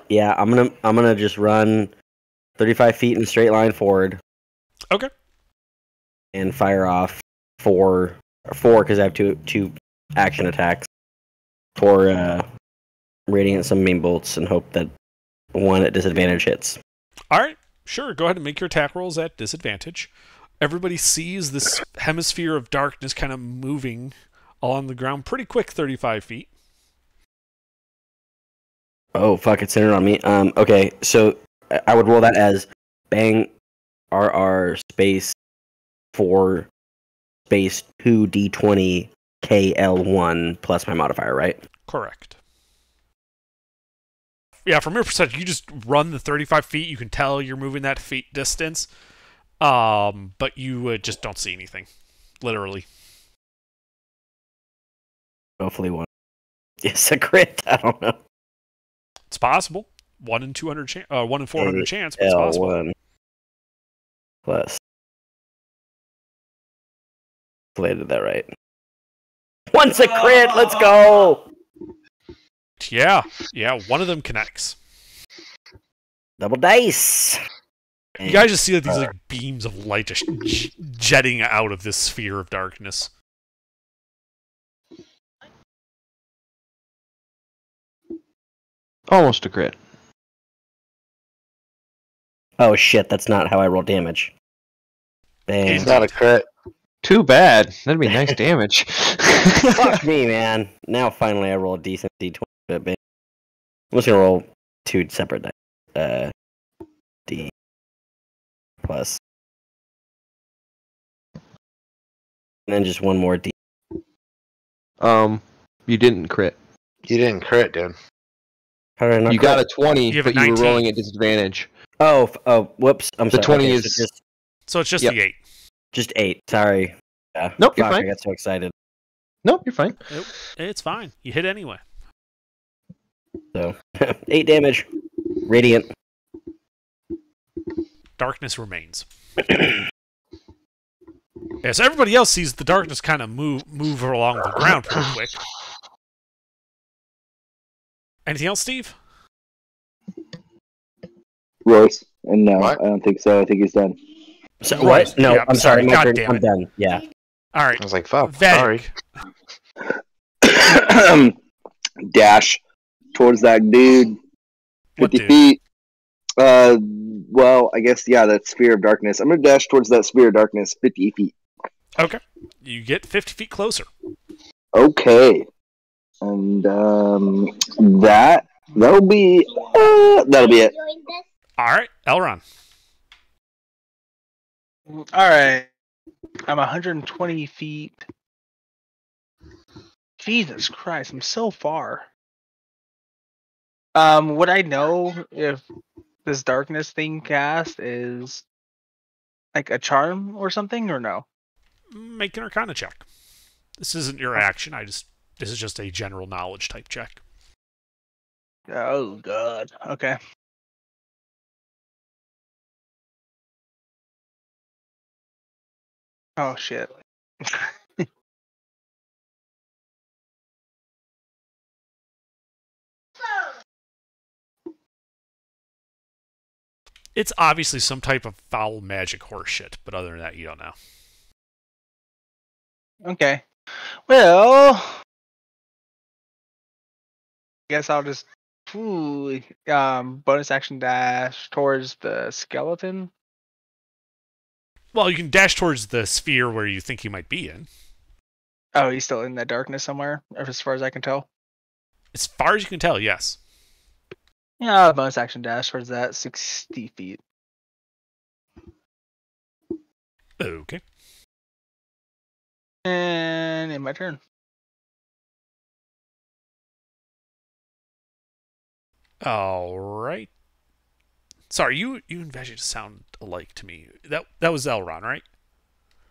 Yeah, I'm gonna just run 35 feet in a straight line forward. Okay. And fire off 4 because I have two action attacks. 4 radiant sunbeam bolts and hope that 1 at disadvantage hits. All right, sure. Go ahead and make your attack rolls at disadvantage. Everybody sees this hemisphere of darkness kind of moving along the ground pretty quick, 35 feet. Oh, fuck, it's centered on me. Okay, so I would roll that as bang RR space 4 space 2d20 KL1 plus my modifier, right? Correct. Yeah, from your perspective, you just run the 35 feet. You can tell you're moving that feet distance, but you just don't see anything, literally. Hopefully 1. Yes, a crit. I don't know. It's possible. 1 in 200 1 in 400 chance, but it's possible. L1 plus. Hopefully I did that right. Once a crit, let's go! Yeah, one of them connects. Double dice! You guys just see like, these like beams of light just jetting out of this sphere of darkness. Almost a crit. Oh shit, that's not how I roll damage. Bang. It's not a crit. Too bad. That'd be nice damage. Fuck me, man. Now finally I roll a decent d20. I'm just gonna roll 2 separate dice. D plus. And then just 1 more D. You didn't crit. You didn't crit, dude. How did I not You crit? got a 20, You have but a you were 19. rolling at disadvantage. Oh, whoops. I'm sorry. The 20 Okay, is... So it's just Yep. the 8. just 8. Sorry. Yeah. Nope, you're Fuck, fine. I got so excited. Nope, you're fine. It's fine. You hit anyway. So 8 damage. Radiant. Darkness remains. Yeah, so everybody else sees the darkness kind of move along the ground pretty quick. Anything else, Steve? Royce. And no, What? I don't think so. I think he's done. So, Right. what? No, Yeah, I'm sorry. My God turn. damn I'm it. done. Yeah. All right. I was like, fuck, sorry. Vedic. Dash towards that dude. What 50 dude? feet. Well, I guess, yeah, that sphere of darkness. I'm going to dash towards that sphere of darkness 50 feet. Okay. You get 50 feet closer. Okay. And that'll be it. All right, Elron. All right. I'm 120 feet. Jesus Christ, I'm so far. Would I know if this darkness thing cast is like a charm or something, or no? Make an Arcana check. This isn't your action. This is just a general knowledge type check. Oh God. Okay. Oh shit. It's obviously some type of foul magic horseshit, but other than that, you don't know. Okay. Well, I guess I'll just bonus action dash towards the skeleton. Well, you can dash towards the sphere where you think he might be in. Oh, he's still in that darkness somewhere, as far as I can tell. As far as you can tell, yes. Yeah, bonus action dash towards that 60 feet. Okay. And in my turn. All right. Sorry, you and Veggie sound alike to me. That was Elron, right?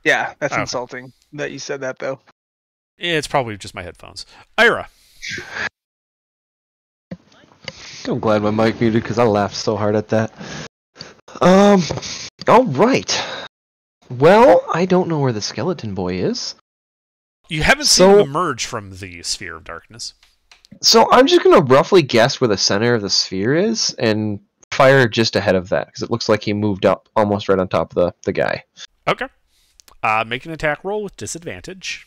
Yeah, that's Okay. insulting that you said that though. It's probably just my headphones. Ira. I'm glad my mic muted because I laughed so hard at that. All right. Well, I don't know where the skeleton boy is. You haven't seen him emerge from the sphere of darkness. So I'm just gonna roughly guess where the center of the sphere is and fire just ahead of that because it looks like he moved up almost right on top of the guy. Okay. Make an attack roll with disadvantage.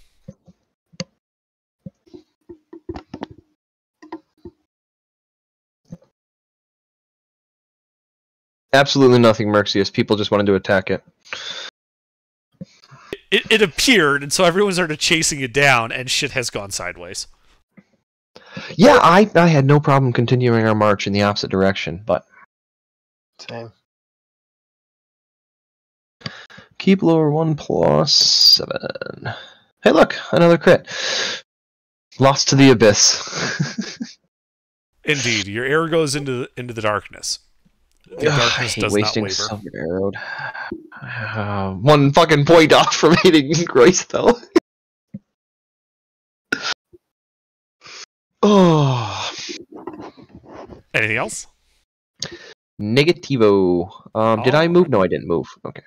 Absolutely nothing Merxius. People just wanted to attack it. It appeared, and so everyone started chasing it down, and shit has gone sideways. Yeah, I had no problem continuing our march in the opposite direction, but Same. keep lower 1 plus 7. Hey, look, another crit. Lost to the abyss. Indeed, your arrow goes into the darkness. The I darkness hate does wasting not waver. Silver Arrowed. 1 fucking point off from hitting Grace, though. Oh. Anything else? Negativo. Did I move? No, I didn't move. Okay.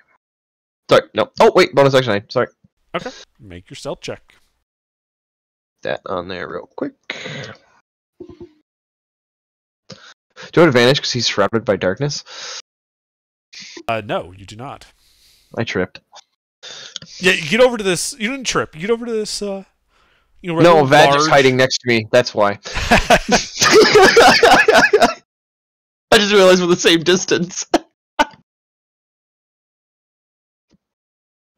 Sorry, no. Oh, wait, bonus action. Sorry. Okay, make your stealth check. That on there real quick. Do I have advantage because he's surrounded by darkness? No, you do not. I tripped. Yeah, you get over to this. You didn't trip. You get over to this. Where No, the Vag is large- hiding next to me. That's why. I just realized we're the same distance.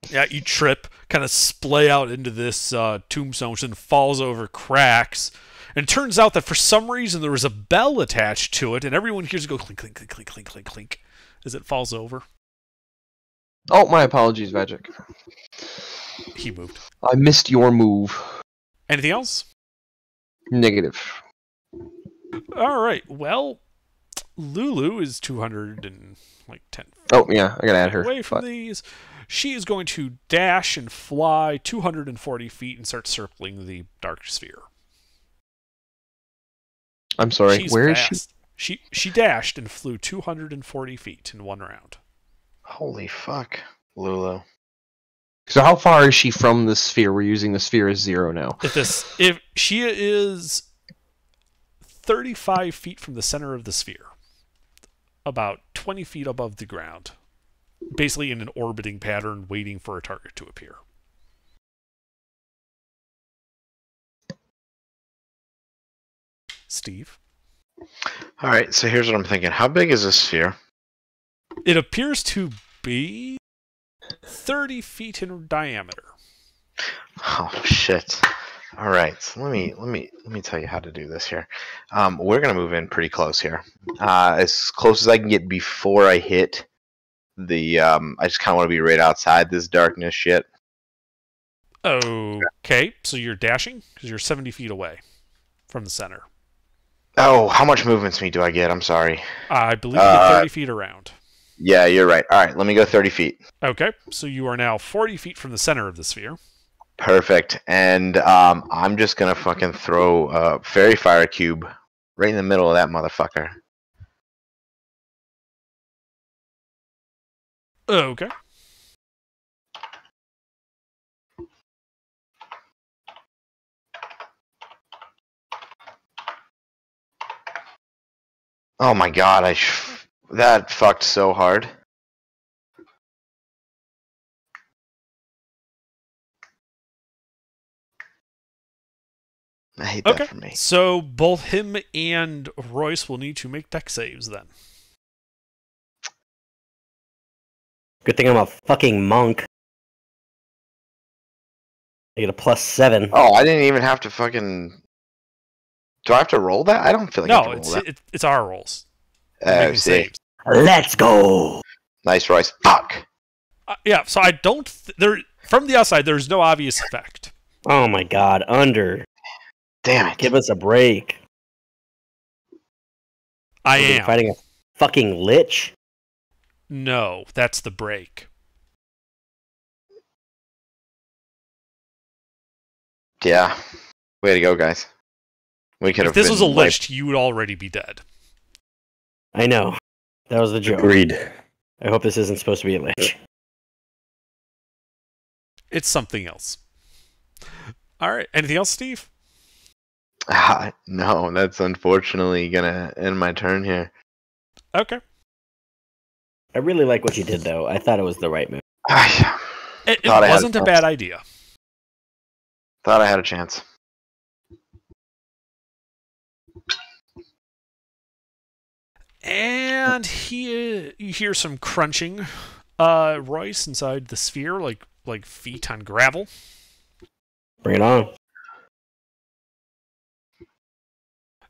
Yeah, you trip, kind of splay out into this tombstone, which then falls over, cracks. And it turns out that for some reason there was a bell attached to it, and everyone hears it go clink, clink, clink, clink, clink, clink, clink, as it falls over. Oh, my apologies, Magic. He moved. I missed your move. Anything else? Negative. All right. Well, Lulu is 210 Oh, yeah, I gotta add her. away from these. She is going to dash and fly 240 feet and start circling the dark sphere. I'm sorry, She's where is fast. She dashed and flew 240 feet in one round. Holy fuck, Lulu. So how far is she from the sphere? We're using the sphere as 0 now. If she is 35 feet from the center of the sphere, about 20 feet above the ground. Basically in an orbiting pattern, waiting for a target to appear. Steve? All right, so here's what I'm thinking. How big is this sphere? It appears to be 30 feet in diameter. Oh shit! All right, so let me tell you how to do this here. We're gonna move in pretty close here, as close as I can get before I hit the. I just kind of want to be right outside this darkness shit. Okay, so you're dashing because you're 70 feet away from the center. Oh, how much movement speed do I get? I'm sorry. I believe you get 30 feet around. Yeah, you're right. All right, let me go 30 feet. Okay, so you are now 40 feet from the center of the sphere. Perfect. And I'm just going to fucking throw a fairy fire cube right in the middle of that motherfucker. Okay. Oh my god, that fucked so hard. I hate that for me. So both him and Royce will need to make dex saves then. Good thing I'm a fucking monk. I get a +7. Oh, I didn't even have to fucking... Do I have to roll that? I don't feel like I have to roll that. It's our rolls. See. Let's go! Nice, Royce. Fuck! Yeah, so I don't... from the outside, there's no obvious effect. Oh my god, under. Damn it. Give us a break. I am. Fighting a fucking lich? No, that's the break. Yeah. Way to go, guys. We could if have this been was a wiped. lich, you would already be dead. I know. That was the joke. Agreed. I hope this isn't supposed to be a lich. It's something else. Alright, anything else, Steve? No, that's unfortunately gonna end my turn here. Okay. I really like what you did, though. I thought it was the right move. It wasn't a bad idea. Thought I had a chance. And you hear some crunching, Royce, inside the sphere, like feet on gravel. Bring it on.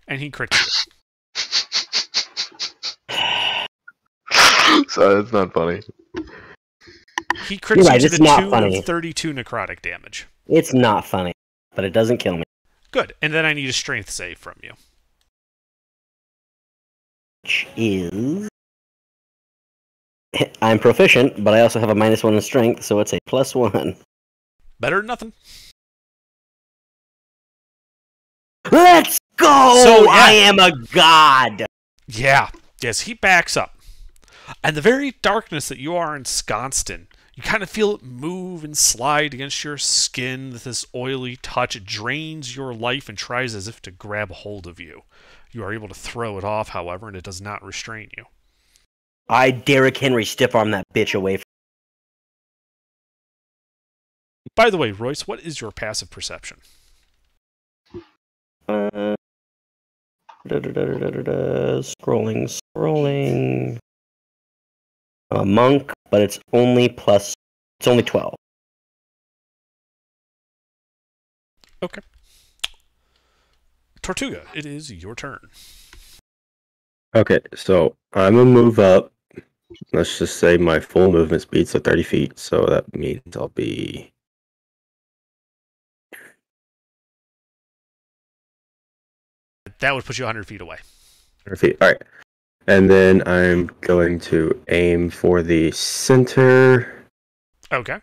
And he crits you. So that's not funny. He crits right, you to it's the not tune funny. of 32 necrotic damage. It's not funny, but it doesn't kill me. Good, and then I need a strength save from you. Which is... I'm proficient, but I also have a -1 in strength, so it's a +1. Better than nothing. Let's go! So, yeah. I am a god! Yeah, yes, he backs up. And the very darkness that you are ensconced in, you kind of feel it move and slide against your skin with this oily touch. It drains your life and tries as if to grab hold of you. You are able to throw it off, however, and it does not restrain you. I Derrick Henry stiff-arm that bitch away from... By the way, Royce, what is your passive perception? Scrolling. I'm a monk, but it's only 12. Okay. Tortuga, it is your turn. Okay, so I'm gonna move up. Let's just say my full movement speed's at 30 feet, so that means I'll be... That would put you 100 feet away. 100 feet, alright. And then I'm going to aim for the center. Okay.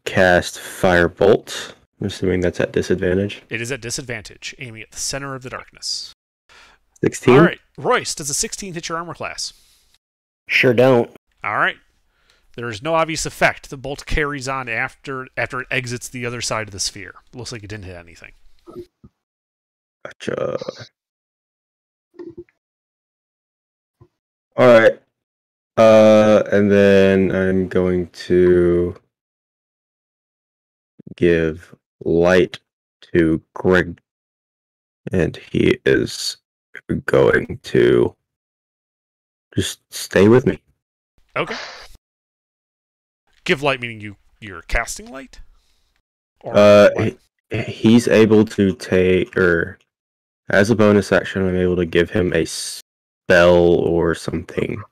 Cast Firebolt. I'm assuming that's at disadvantage. It is at disadvantage, aiming at the center of the darkness. 16? Alright, Royce, does a 16 hit your armor class? Sure don't. Alright. There is no obvious effect. The bolt carries on after it exits the other side of the sphere. Looks like it didn't hit anything. Gotcha. Alright. And then I'm going to give light to Greg, and he is going to just stay with me. Okay. Give light meaning you're casting light? He's able to take, or as a bonus action, I'm able to give him a spell or something.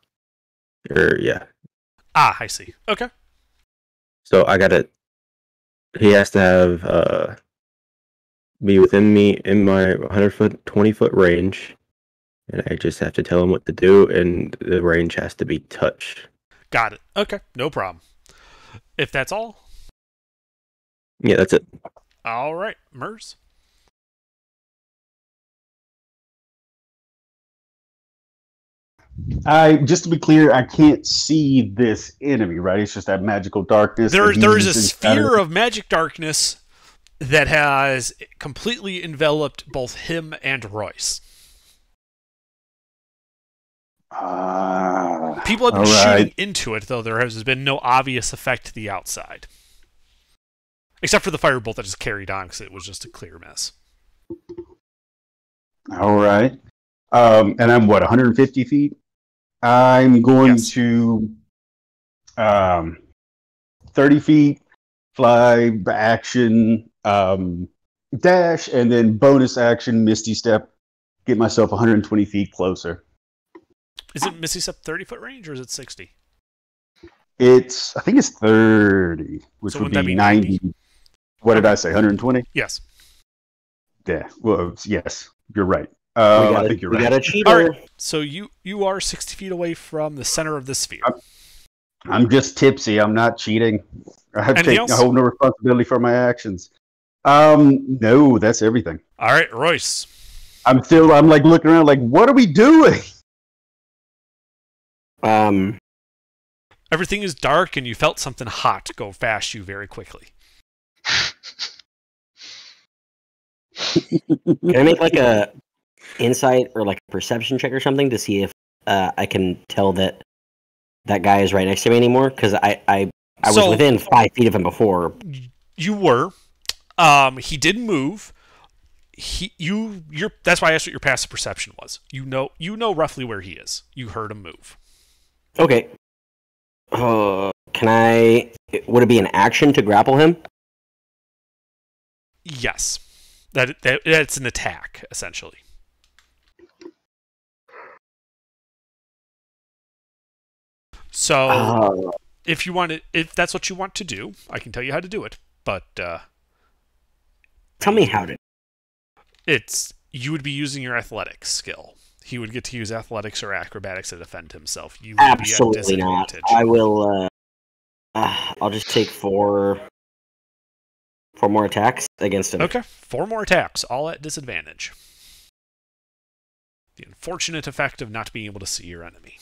Yeah. Ah, I see. Okay. So he has to have be within me in my 100-foot, 20-foot range, and I just have to tell him what to do, and the range has to be touch. Got it. Okay, no problem. If that's all. Yeah, that's it. All right, Mers. Just to be clear, I can't see this enemy, right? It's just that magical darkness. There's a sphere of magic darkness that has completely enveloped both him and Royce. People have been shooting into it, though there has been no obvious effect to the outside. Except for the firebolt that just carried on, because it was just a clear miss. All right. And I'm, 150 feet? I'm going to 30 feet, fly, action, dash, and then bonus action, Misty Step, get myself 120 feet closer. Is it Misty Step 30-foot range, or is it 60? I think it's 30, which would be 90. What did I say, 120? Yes. Yeah, well, yes, you're right. I think you're right. We got a cheater. All right, so you are 60 feet away from the center of the sphere. I'm just tipsy. I'm not cheating. I hold no responsibility for my actions. No, that's everything. All right, Royce. I'm like looking around like, what are we doing? Everything is dark, and you felt something hot go past you very quickly. Can I make like a insight or like a perception check or something to see if I can tell that guy is right next to me anymore? Because I was within 5 feet of him before. You were. He didn't move. That's why I asked what your passive perception was. You know roughly where he is. You heard him move. Okay. Would it be an action to grapple him? Yes. That's an attack, essentially. So, if that's what you want to do, I can tell you how to do it. But tell me how to. You would be using your athletics skill. He would get to use athletics or acrobatics to defend himself. You would Absolutely be at not. disadvantage. I will. I'll just take four more attacks against him. Okay, 4 more attacks, all at disadvantage. The unfortunate effect of not being able to see your enemy.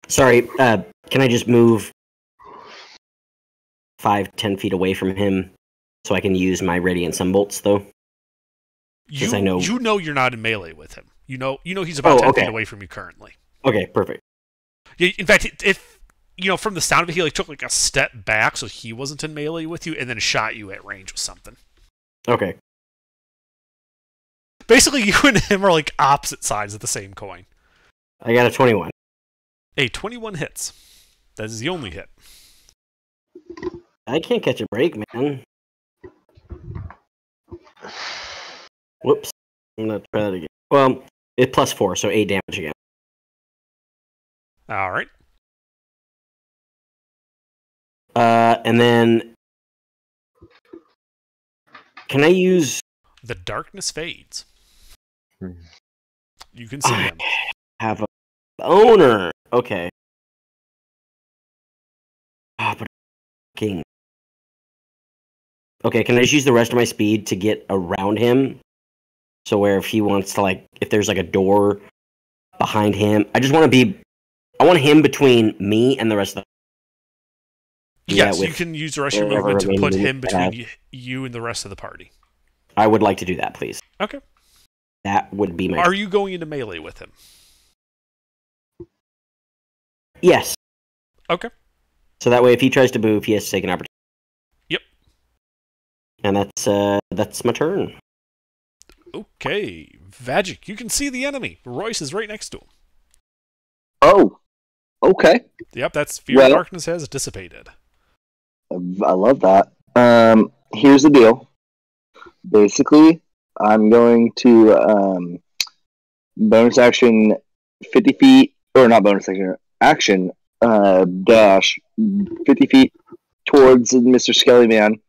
Sorry, can I just move 5-10 feet away from him so I can use my Radiant Sunbolts, though? You know you're not in melee with him. You know he's about 10 feet away from you currently. Okay, perfect. Yeah, in fact, if from the sound of it, he took a step back so he wasn't in melee with you, and then shot you at range with something. Okay. Basically, you and him are like opposite sides of the same coin. I got a 21. A 21 hits. That is the only hit. I can't catch a break, man. Whoops. I'm going to try that again. Well, it's +4, so 8 damage again. All right. And then... Can I use... The darkness fades. You can see him. Have a owner. Okay. But king. Okay, can I just use the rest of my speed to get around him? So where if he wants to, if there's a door behind him, I want him between me and the rest of Yes, with you can use the rest of your whatever movement to put remaining him movement I have. between you and the rest of the party. I would like to do that, please. Okay. That would be my. Are you going into melee with him? Yes. Okay. So that way, if he tries to move, he has to take an opportunity. Yep. And that's my turn. Okay, Vagic, you can see the enemy. Royce is right next to him. Oh, okay. Yep, that sphere of darkness has dissipated. I love that. Here's the deal. Basically, I'm going to bonus action 50 feet, or not bonus action, dash 50 feet towards Mr. Skelly Man.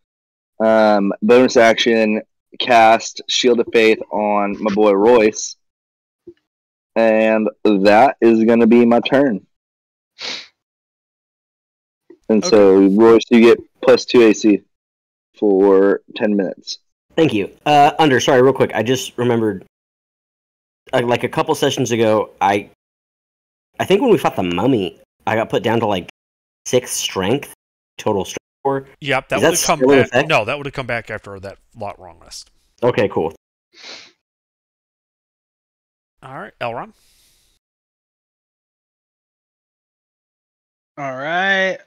Bonus action, cast Shield of Faith on my boy Royce. And that is going to be my turn. And so, Royce, you get plus 2 AC for 10 minutes. Thank you. Sorry, real quick. I just remembered, like a couple sessions ago, I think when we fought the mummy, I got put down to like 6 strength, total strength score. Yep, that would have come back. No, that would have come back after that lot wrong rest. Okay, cool. All right, Elron. All right.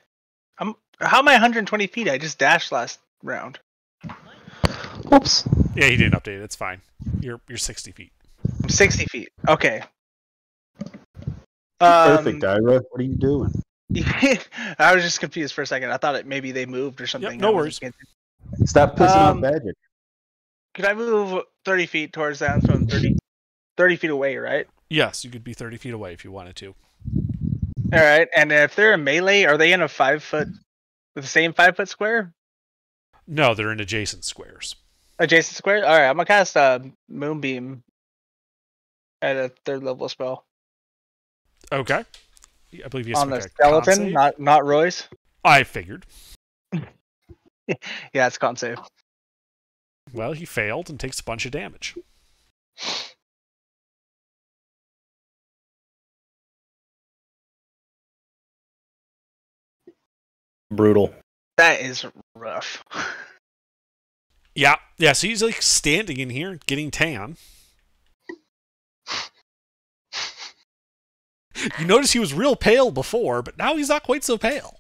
How am I 120 feet? I just dashed last round. Whoops. Yeah, he didn't update it. It's fine. You're 60 feet. I'm 60 feet. Okay. Perfect, Ira. What are you doing? I was just confused for a second. I thought maybe they moved or something. Yep, no worries. Stop pissing off Magic. Could I move 30 feet towards them from 30 feet away, right? Yes, you could be 30 feet away if you wanted to. All right. And if they're in melee, are they in a 5 foot, the same 5 foot square? No, they're in adjacent squares. Adjacent square? All right. I'm going to cast Moonbeam at a 3rd level spell. Okay. I believe you on the skeleton, not Royce. I figured. Yeah, it's con save. Well, he failed and takes a bunch of damage. Brutal. That is rough. Yeah, so he's like standing in here, getting tan. You notice he was real pale before, but now he's not quite so pale.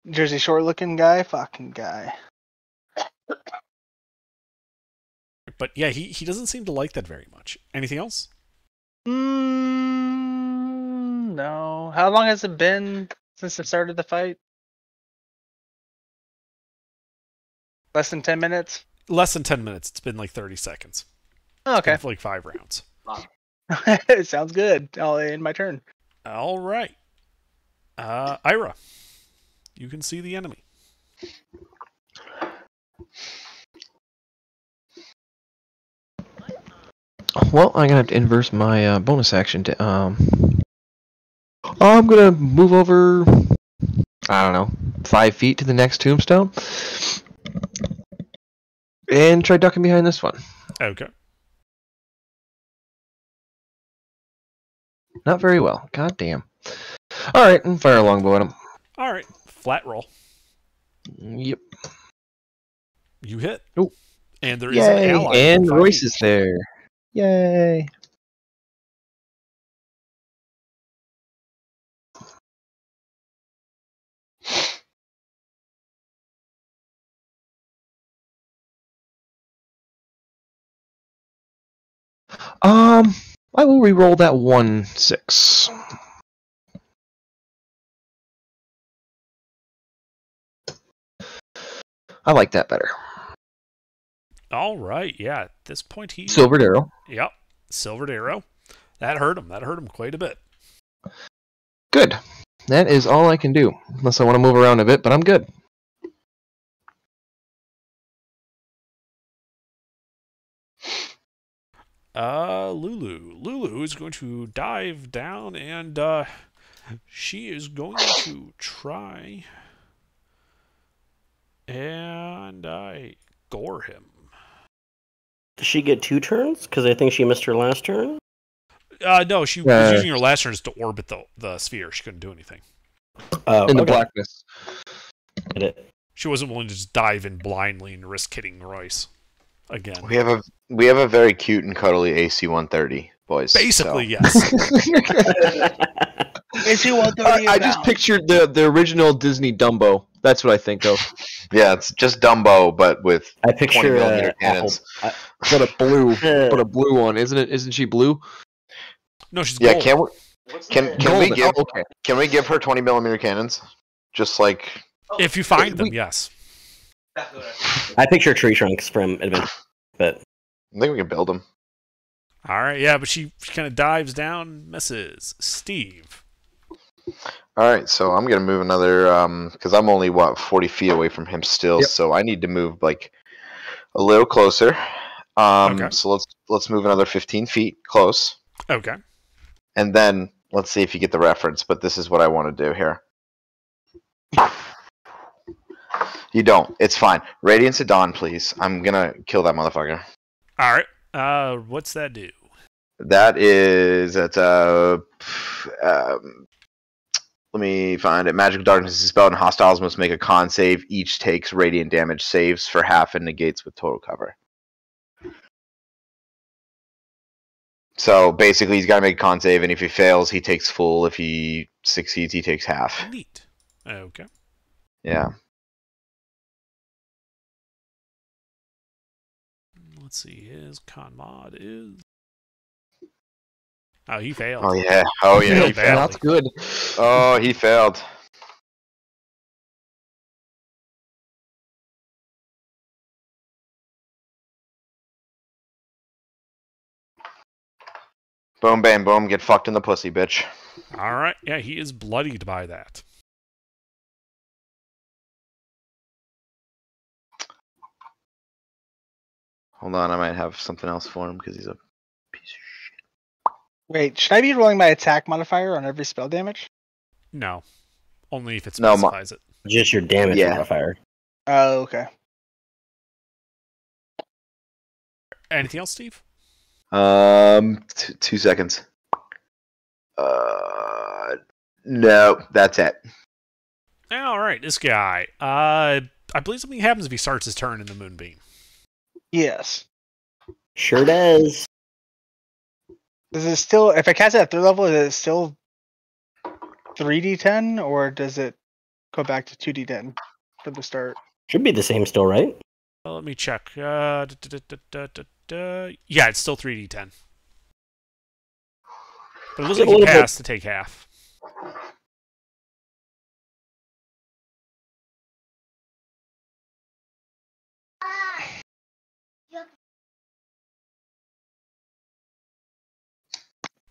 Jersey Shore looking guy, fucking guy. But yeah, he doesn't seem to like that very much. Anything else? No. How long has it been since the start of the fight? Less than 10 minutes? Less than 10 minutes. It's been like 30 seconds. Oh, okay. It's been like 5 rounds. It sounds good. I'll end my turn. All right. Ira, you can see the enemy. Well, I'm gonna have to inverse my bonus action to I'm gonna move over, I don't know, 5 feet to the next tombstone and try ducking behind this one. Okay. Not very well. God damn. Alright, and fire a longbow at him. Alright, flat roll. Yep. You hit. Oh. And there is an ally. And Royce is there. Yay. I will re-roll that 1-6. I like that better. All right, yeah. At this point, he Silvered arrow. Yep, silvered arrow. That hurt him. That hurt him quite a bit. Good. That is all I can do, unless I want to move around a bit. But I'm good. Lulu. Lulu is going to dive down, and she is going to try and gore him. Does she get 2 turns? Because I think she missed her last turn. No, she was using her last turns to orbit the sphere. She couldn't do anything. in the okay. blackness. Get it. She wasn't willing to just dive in blindly and risk hitting Royce again. We have a very cute and cuddly AC-130, boys. Basically, so. yes. AC-130 I just pictured the original Disney Dumbo. That's what I think of. Yeah, it's just Dumbo, but with I 20 picture millimeter cannons. But a blue one, isn't it? Isn't she blue? No, she's Yeah, gold. can we give her 20 millimeter cannons? Just like If you find them, yes. I picture tree trunks from Adventure, but I think we can build them. All right, yeah, but she kind of dives down, misses. Steve. All right, so I'm gonna move another because I'm only 40 feet away from him still, Yep. so I need to move like a little closer. Okay. So let's move another 15 feet close, Okay. and then let's see if you get the reference. But this is what I want to do here. You don't. It's fine. Radiance of Dawn, please. I'm gonna kill that motherfucker. All right. What's that do? That is at let me find it. Magical darkness is spelled, and hostiles must make a con save. Each takes radiant damage, saves for half, and negates with total cover. So basically, he's got to make a con save, and if he fails, he takes full. If he succeeds, he takes half. Neat. Okay. Yeah. Let's see. His con mod is. Oh, he failed. Oh yeah. Oh yeah. He failed. That's good. Oh, he failed. Boom, bam, boom. Get fucked in the pussy, bitch. All right. Yeah, he is bloodied by that. Hold on, I might have something else for him because he's a piece of shit. Wait, should I be rolling my attack modifier on every spell damage? No. Only if it No, specifies it. just your damage modifier. Oh, okay. Anything else, Steve? 2 seconds. No, that's it. All right, this guy. I believe something happens if he starts his turn in the Moonbeam. Yes. Sure does. Is it still, if I cast it at 3rd level, is it still 3d10, or does it go back to 2d10 for the start? Should be the same still, right? Well, let me check. Yeah, it's still 3d10. But it looks like he passed to take half.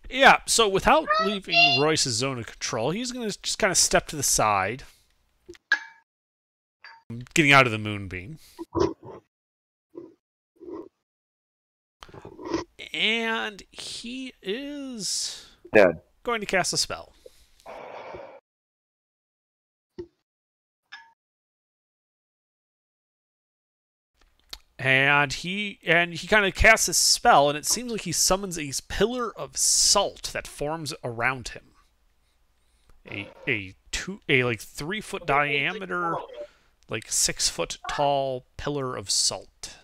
Yeah, so without leaving Royce's zone of control, he's going to just kind of step to the side, getting out of the Moonbeam. And he is going to cast a spell. And he kind of casts a spell, and it seems like he summons a pillar of salt that forms around him. A 3-foot diameter, like 6-foot tall pillar of salt.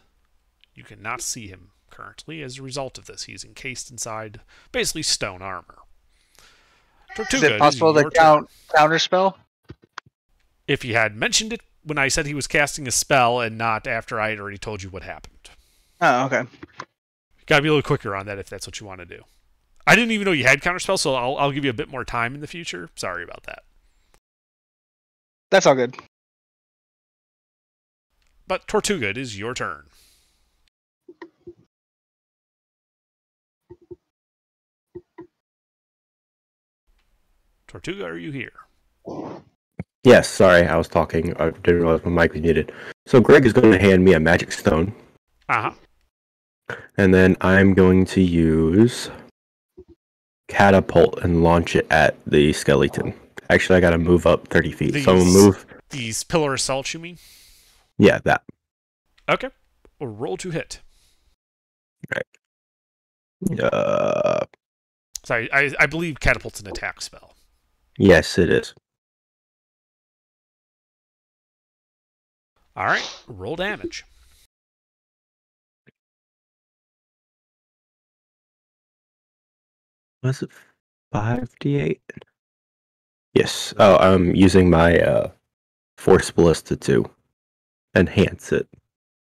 You cannot see him currently as a result of this. He's encased inside basically stone armor. Tortuga, Is it possible to counterspell? If you had mentioned it when I said he was casting a spell and not after I had already told you what happened. Oh, okay. Gotta be a little quicker on that if that's what you want to do. I didn't even know you had counterspell, so I'll give you a bit more time in the future. Sorry about that. That's all good. But Tortuga, it is your turn. Tortuga, are you here? Yes, sorry, I was talking. I didn't realize my mic was muted. So Greg is going to hand me a magic stone. Uh-huh. And then I'm going to use catapult and launch it at the skeleton. Actually, I got to move up 30 feet. So I'm going to move. These pillar assaults, you mean? Yeah, that. Okay. Well, roll to hit. Right. Sorry, I believe catapult's an attack spell. Yes, it is. All right, roll damage. Was it 5d8? Yes. Oh, I'm using my Force Ballista to enhance it,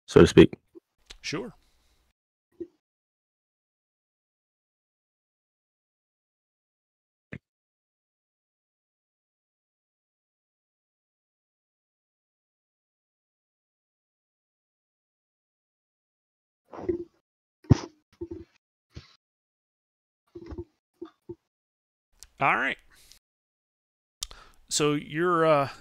so to speak. Sure. All right. So your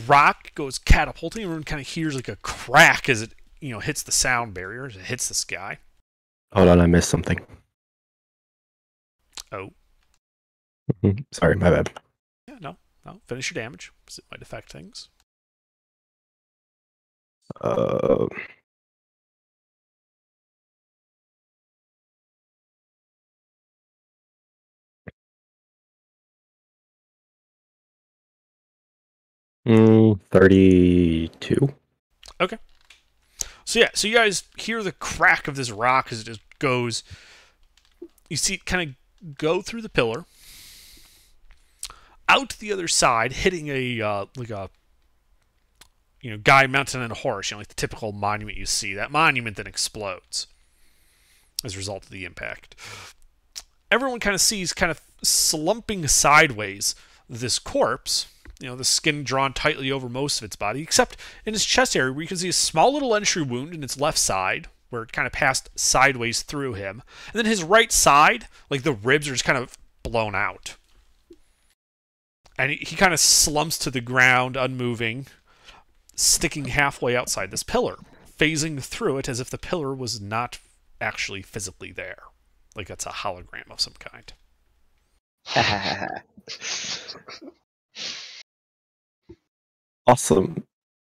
rock goes catapulting. Everyone kind of hears like a crack as it, hits the sound barrier, as it hits the sky. Hold on, I missed something. Oh. Sorry, my bad. Yeah, no. Finish your damage, because it might affect things. 32. Okay. So you guys hear the crack of this rock as it just goes. You see it kind of go through the pillar, out to the other side, hitting a guy mounted on a horse, like the typical monument you see. That monument then explodes as a result of the impact. Everyone kind of sees kind of slumping sideways this corpse. The skin drawn tightly over most of its body, except in its chest area where you can see a small little entry wound in its left side, where it kind of passed sideways through him. And then his right side, like the ribs are just kind of blown out. And he kind of slumps to the ground, unmoving, sticking halfway outside this pillar, phasing through it as if the pillar was not actually physically there. Like that's a hologram of some kind. Awesome.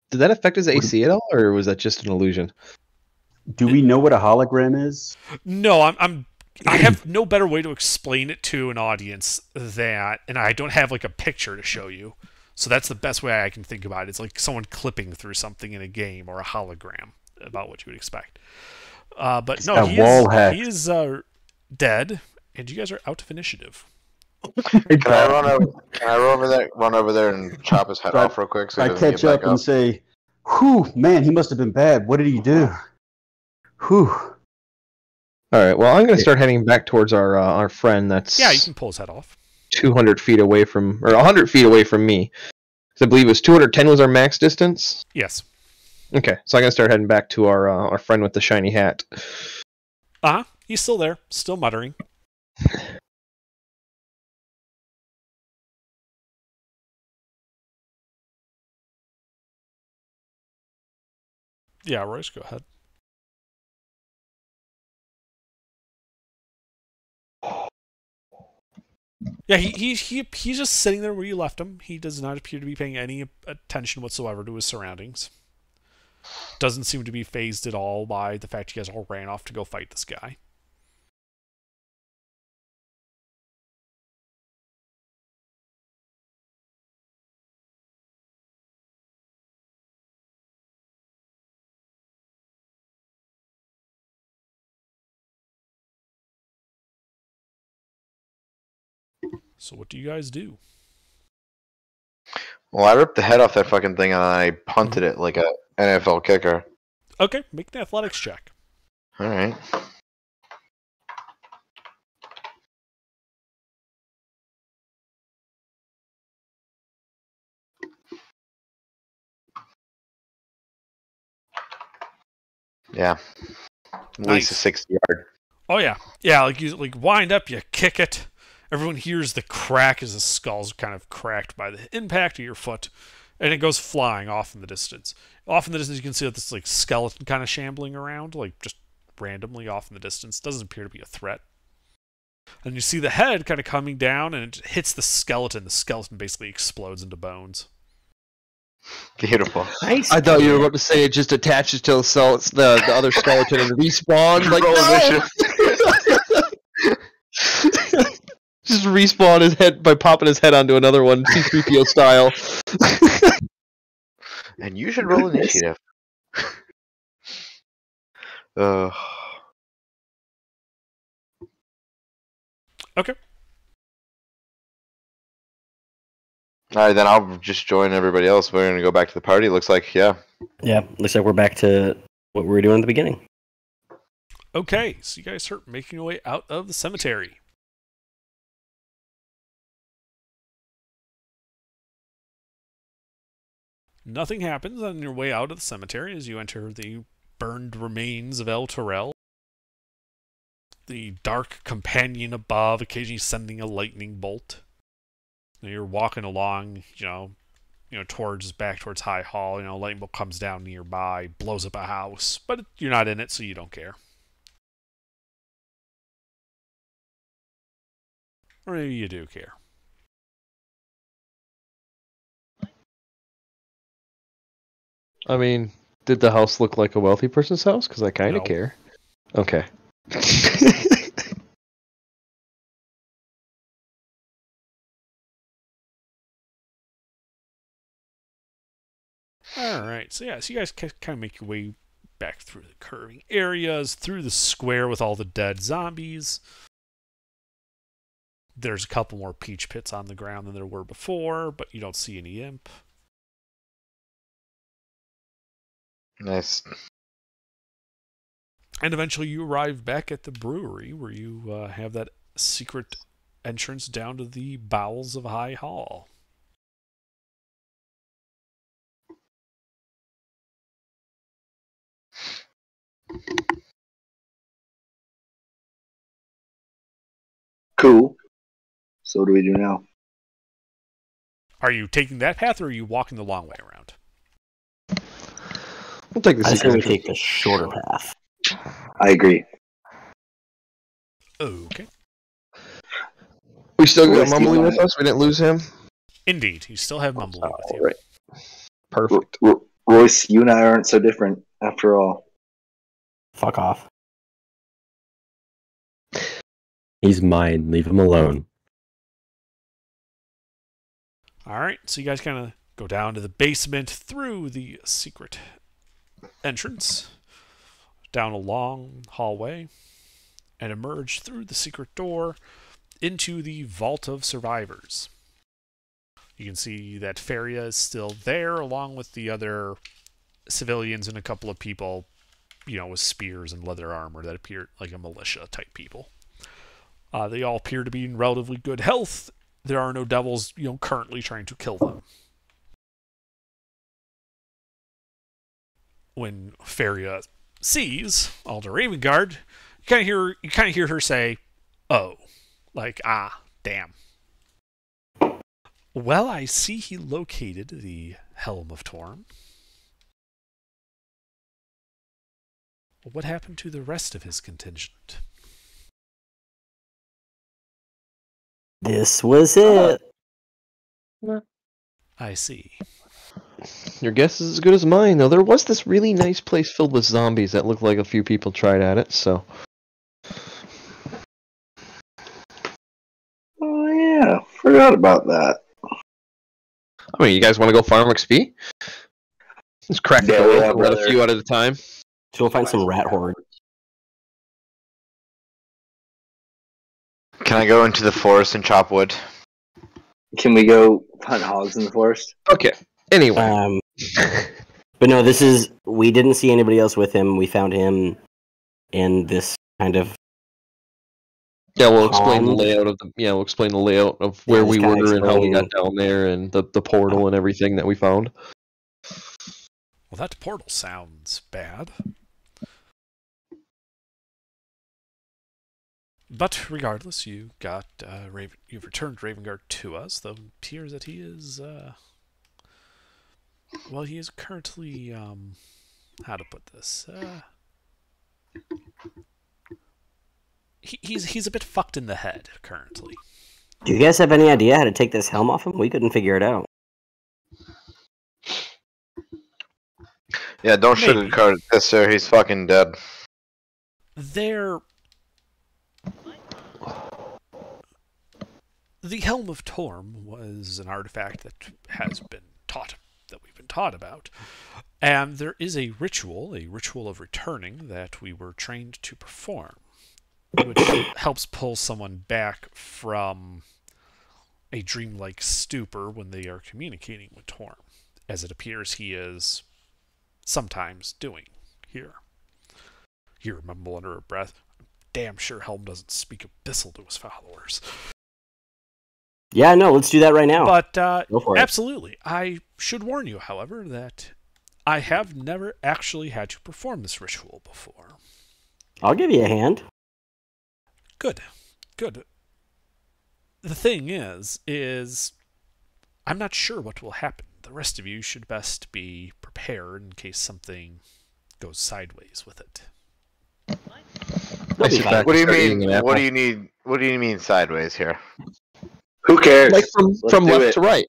Did that affect his AC at all, or was that just an illusion? Do we know what a hologram is? No, I have no better way to explain it to an audience that, and I don't have like a picture to show you. So that's the best way I can think about it. It's like someone clipping through something in a game or a hologram about what you would expect. But no, he is dead, and you guys are out of initiative. Can I run over there and chop his head off real quick? So I catch up and say, "Whew, man, he must have been bad. What did he do?" Whew. All right. Well, I'm going to start heading back towards our friend. That's you can pull his head off. 200 feet away from, or 100 feet away from me. So I believe it was 210 was our max distance. Yes. Okay, so I'm going to start heading back to our friend with the shiny hat. He's still there, still muttering. Yeah, Royce, go ahead. Yeah, he's just sitting there where you left him. He does not appear to be paying any attention whatsoever to his surroundings. Doesn't seem to be fazed at all by the fact you guys all ran off to go fight this guy. So what do you guys do? Well, I ripped the head off that fucking thing and I punted it like a NFL kicker. Okay, make an athletics check. All right. Yeah. At least a 60-yard. Oh yeah. Yeah, like you wind up, you kick it. Everyone hears the crack as the skull's kind of cracked by the impact of your foot, and it goes flying off in the distance. Off in the distance, you can see this like skeleton kind of shambling around, like just randomly off in the distance. Doesn't appear to be a threat. And you see the head kind of coming down, and it hits the skeleton. The skeleton basically explodes into bones. Beautiful. Nice. I thought you were about to say it just attaches to the other skeleton and respawns. Like, no! Just respawn his head by popping his head onto another one, C-3PO style. And you should roll initiative. uh, Okay. all right, then I'll just join everybody else. We're gonna go back to the party. Looks like, yeah. Yeah, looks like we're back to what we were doing at the beginning. Okay, so you guys start making your way out of the cemetery. Nothing happens on your way out of the cemetery as you enter the burned remains of El Torel. The dark companion above, occasionally sending a lightning bolt. And you're walking along, back towards High Hall. A lightning bolt comes down nearby, blows up a house, but you're not in it, so you don't care. Or maybe you do care. I mean, did the house look like a wealthy person's house? Because I kind of No. care. Okay. Alright, so you guys kind of make your way back through the curving areas, through the square with all the dead zombies. There's a couple more peach pits on the ground than there were before, but you don't see any imp. Nice. And eventually you arrive back at the brewery where you have that secret entrance down to the bowels of High Hall. Cool. So what do we do now? Are you taking that path or are you walking the long way around? We'll take the I say secret we entrance. take the shorter path. I agree. Okay. We still got Royce, do you Mumbly with wanna- us? We didn't lose him? Indeed, you still have Mumbly with you. Alright. Perfect. Royce, you and I aren't so different after all. Fuck off. He's mine. Leave him alone. Alright, so you guys kind of go down to the basement through the secret entrance, down a long hallway, and emerge through the secret door into the Vault of Survivors. You can see that Feria is still there, along with the other civilians and a couple of people, with spears and leather armor that appear like a militia-type people. They all appear to be in relatively good health. There are no devils, currently trying to kill them. When Feria sees Alder Ravengard, you kind of hear her say, "Oh," like, "Ah, damn." Well, I see he located the Helm of Torm. What happened to the rest of his contingent? This was it. I see. Your guess is as good as mine, though. There was this really nice place filled with zombies that looked like a few people tried at it, so... Oh yeah, forgot about that. I mean, you guys want to go farm XP? Just crack the Yeah, door, yeah, let a brother. few at a time. So we'll find some rat horde. Can I go into the forest and chop wood? Can we go hunt hogs in the forest? Okay, anyway. But no, we didn't see anybody else with him. We found him in this kind of Yeah, we'll explain the pond. layout of we'll explain the layout of where just we kinda were and how we got explain- down there and the portal and everything that we found. Well, that portal sounds bad. But regardless, you got you've returned Ravengard to us, though it appears that he is he is currently how to put this? He's a bit fucked in the head currently. Do you guys have any idea how to take this helm off him? We couldn't figure it out. Yeah, don't Maybe. sugarcoat it. Yes, sir. He's fucking dead. The Helm of Torm was an artifact that we've been taught about. And there is a ritual of returning that we were trained to perform, which helps pull someone back from a dreamlike stupor when they are communicating with Torm, as it appears he is sometimes doing here. You mumble under her breath, damn sure Helm doesn't speak Abyssal to his followers. Yeah, no, let's do that right now. But Go for it. absolutely. I should warn you, however, that I have never actually had to perform this ritual before. I'll give you a hand. Good. The thing is I'm not sure what will happen. The rest of you should best be prepared in case something goes sideways with it. I sit back What do you and start eating mean? an What apple. do you need? What do you mean sideways here? Who cares? Like Let's from do left it. to right.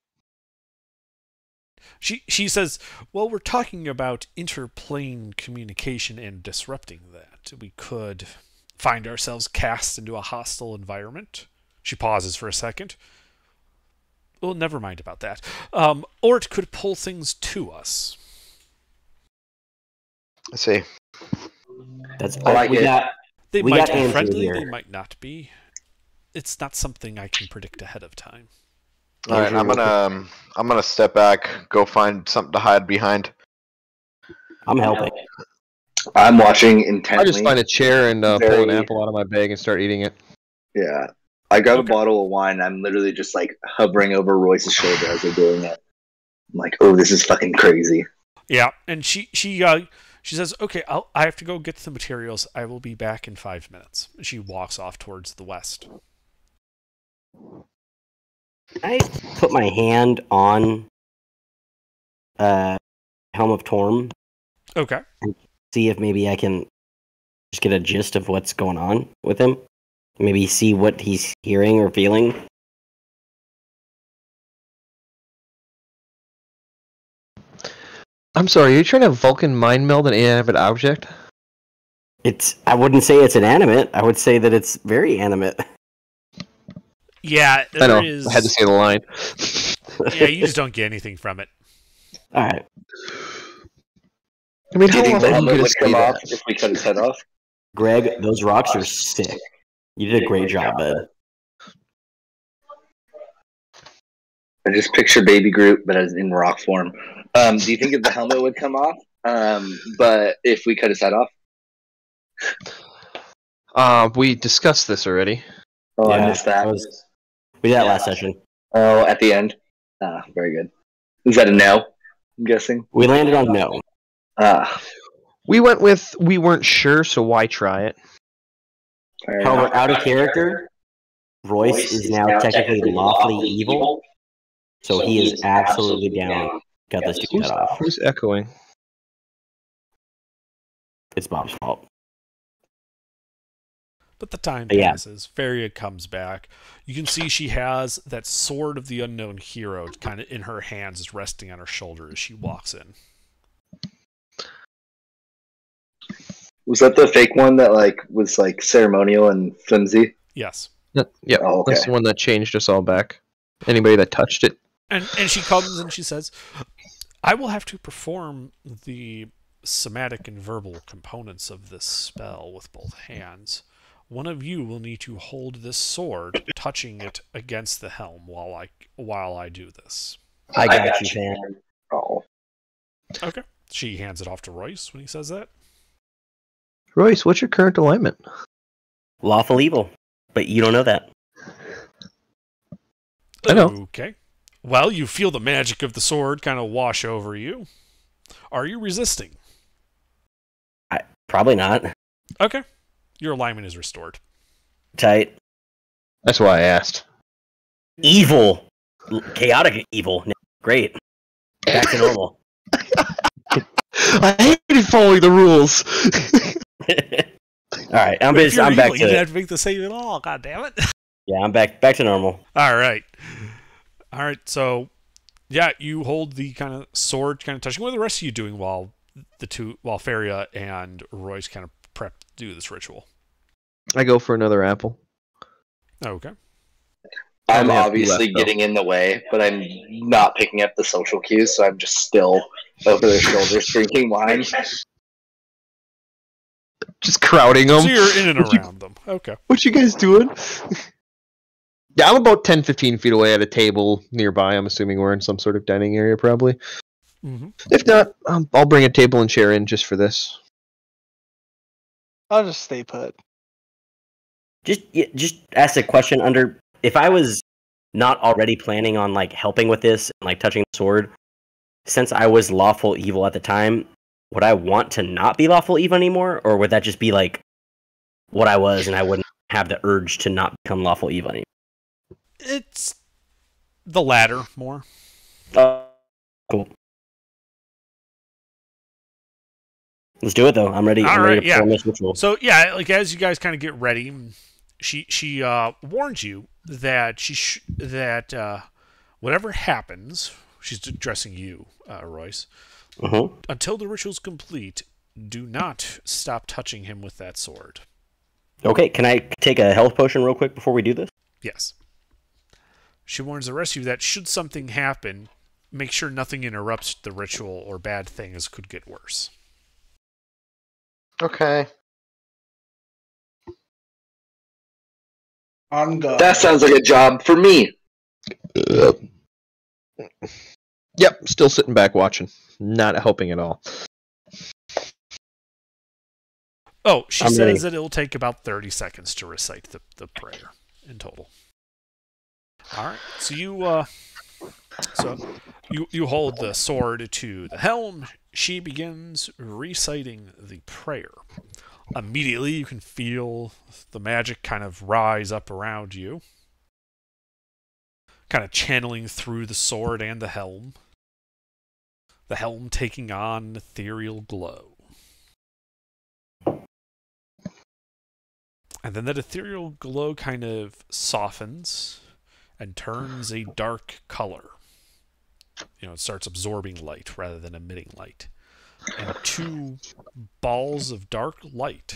She says, well, we're talking about interplane communication and disrupting that. We could find ourselves cast into a hostile environment. She pauses for a second. Well, never mind about that. Or it could pull things to us. Let's see. That's I like it. They We might got be Andrew friendly, here. they might not be. It's not something I can predict ahead of time. All right, I'm gonna step back, go find something to hide behind. I'm helping. I'm watching I intently. just find a chair and pull an Very- apple out of my bag and start eating it. Yeah. I grab Okay. a bottle of wine. I'm literally just like hovering over Royce's shoulder as they're doing it. I'm like, oh, this is fucking crazy. Yeah, and she says, okay, I have to go get the materials. I will be back in 5 minutes. She walks off towards the west. I put my hand on Helm of Torm, Okay. see if maybe I can just get a gist of what's going on with him. Maybe see what he's hearing or feeling. I'm sorry, are you trying to Vulcan mind meld an inanimate object? I wouldn't say it's inanimate. I would say that it's very animate. Yeah, I know. there is. I had to say the line. Yeah, you just don't get anything from it. All right. I mean, Do you how think the often are you helmet going to would say come that? off if we cut his head off? Greg, those rocks are sick. You did a great job, bud. I just picture Baby Groot, but as in rock form. Do you think if the helmet would come off? But if we cut his head off? We discussed this already. Oh, Yeah, I missed that. We did that last session. Oh, at the end? Ah, very good. Is that a no? I'm guessing. We landed on no. Ah, We went with we weren't sure, so why try it? fair However, enough. out of character, Royce is now technically lawfully evil, so he is absolutely down. Got this dude that off. Who's echoing? It's Bob's fault. But the time Yeah. passes. Feria comes back. You can see she has that sword of the unknown hero kind of in her hands, is resting on her shoulder as she walks in. Was that the fake one that was ceremonial and flimsy? Yes. Yep, Oh, okay. that's the one that changed us all back. Anybody that touched it. And she comes and she says, I will have to perform the somatic and verbal components of this spell with both hands. One of you will need to hold this sword, touching it against the helm while I do this. I got you, fan. Oh, Okay. She hands it off to Royce when he says that. Royce, what's your current alignment? Lawful evil, but you don't know that. I know. Okay. Well, you feel the magic of the sword kind of wash over you. Are you resisting? Probably not. Okay. Your alignment is restored. Tight. That's why I asked. Evil. Chaotic evil. Great. Back to normal. I hated following the rules. All right, I'm But if you're back evil, to you didn't it. have to make the save at all. God damn it. Yeah, I'm back to normal. All right. So, yeah, you hold the kind of sword, kind of touching. What are the rest of you doing while Feria and Royce kind of prep to do this ritual? I go for another apple. Okay. I'm only have two obviously left, though. getting in the way, but I'm not picking up the social cues, so I'm just still over their shoulders drinking wine. Just crowding them. So you're in and around them. Okay. What you guys doing? Yeah, I'm about 10, 15 feet away at a table nearby. I'm assuming we're in some sort of dining area, probably. Mm-hmm. If not, I'll bring a table and chair in just for this. I'll just stay put. Just ask a question under. If I was not already planning on like helping with this, and, like touching the sword, since I was lawful evil at the time, would I want to not be lawful evil anymore, or would that just be like what I was, and I wouldn't have the urge to not become lawful evil anymore? It's the latter more. Cool. Let's do it though. I'm ready. I'm ready to perform this ritual. So yeah, like as you guys kind of get ready, she warns you that whatever happens, she's addressing you, Royce. Until the ritual's complete, do not stop touching him with that sword. Okay, can I take a health potion real quick before we do this? Yes. She warns the rest of you that should something happen, make sure nothing interrupts the ritual or bad things could get worse. Okay. On go. That sounds like a job for me. Yep, still sitting back watching. Not helping at all. Oh, she says that it'll take about 30 seconds to recite the prayer in total. All right, so you hold the sword to the helm. She begins reciting the prayer. Immediately, you can feel the magic kind of rise up around you, kind of channeling through the sword and the helm. The helm taking on an ethereal glow. And then that ethereal glow kind of softens and turns a dark color. You know, it starts absorbing light rather than emitting light. And two balls of dark light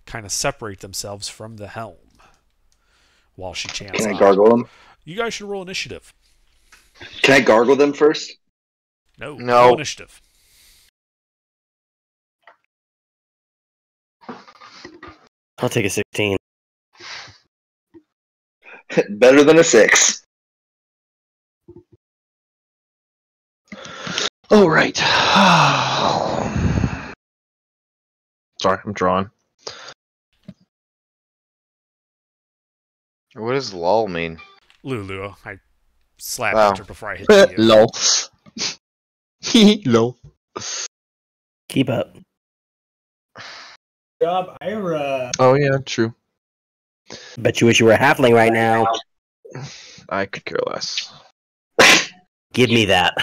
kind of separate themselves from the helm while she chants. Can I gargle them? You guys should roll initiative. Can I gargle them first? No initiative. I'll take a 16. Better than a 6. All right. Sorry, I'm drawing. What does lull mean? Lulu, I slapped her before I hit you. Lol. Lol. Keep up. Job, Ira. Oh yeah, true. Bet you wish you were a halfling right now. I could care less. Give me that.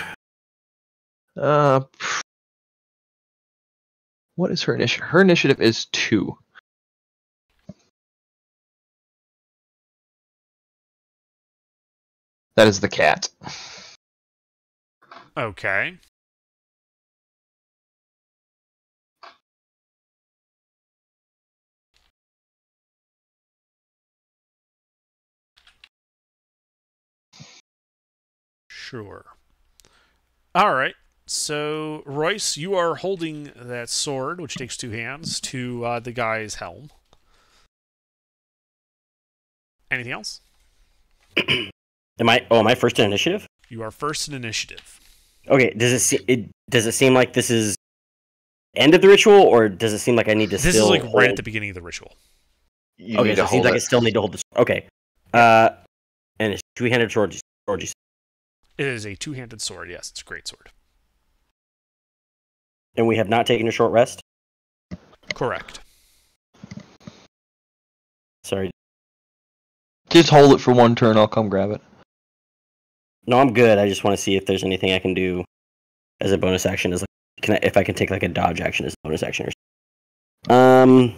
What is her initiative? Her initiative is 2. That is the cat. Okay. Sure. All right. So, Royce, you are holding that sword, which takes 2 hands, to the guy's helm. Anything else? Am I first in initiative? You are first in initiative. Okay. Does it seem like this is end of the ritual, or does it seem like I need to? This still is like hold... right at the beginning of the ritual. Okay, so it seems like I still need to hold this. Okay. And it's two-handed sword. It is a 2-handed sword. Yes, it's a great sword. And we have not taken a short rest? Correct. Sorry. Just hold it for 1 turn, I'll come grab it. No, I'm good. I just want to see if there's anything I can do as a bonus action. If I can take like a dodge action as a bonus action or something.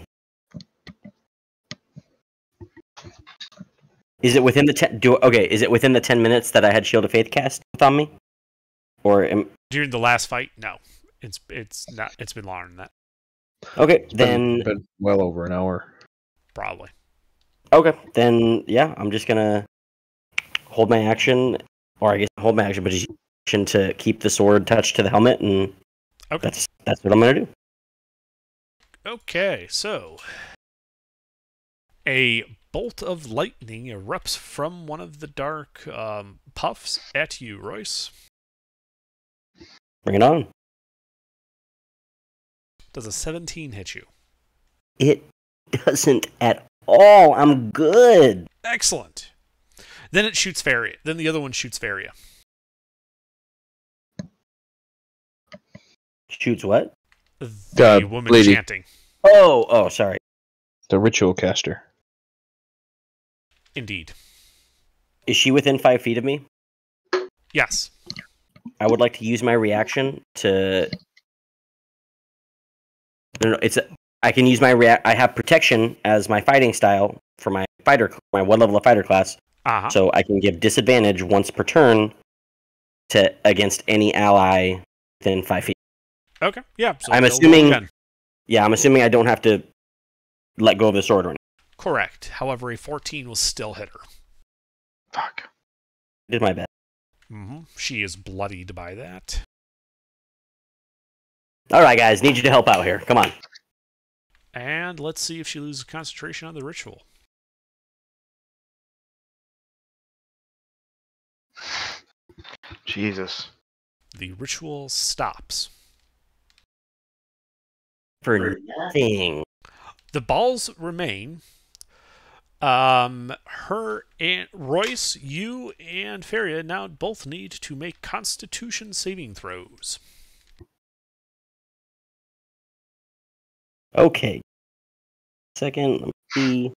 Is it within the is it within the 10 minutes that I had Shield of Faith cast on me? Or during the last fight? No. It's not. It's been longer than that. Okay, It's then been well over an hour. Probably. Okay, then yeah, I'm just gonna hold my action, or I guess hold my action, but just use action to keep the sword attached to the helmet, and Okay. that's what I'm gonna do. Okay, so a bolt of lightning erupts from one of the dark puffs at you, Royce. Bring it on. Does a 17 hit you? It doesn't at all. I'm good. Excellent. Then it shoots Faria. Then the other one shoots Faria. Shoots what? The woman lady. chanting. Oh, sorry. The ritual caster. Indeed. Is she within 5 feet of me? Yes. I would like to use my reaction to. No, I can use my I have protection as my fighting style for my one level of fighter class. Uh-huh. So I can give disadvantage once per turn against any ally within 5 feet. Okay. Yeah. So I'm they'll roll assuming. again. Yeah, I'm assuming I don't have to let go of the sword right now. Correct. However, a 14 will still hit her. Fuck. Did my best. She is bloodied by that. All right, guys, need you to help out here. Come on. And let's see if she loses concentration on the ritual. Jesus. The ritual stops. For nothing. The balls remain. Her and Royce, you and Faria now both need to make Constitution saving throws. Okay. Second, let me see.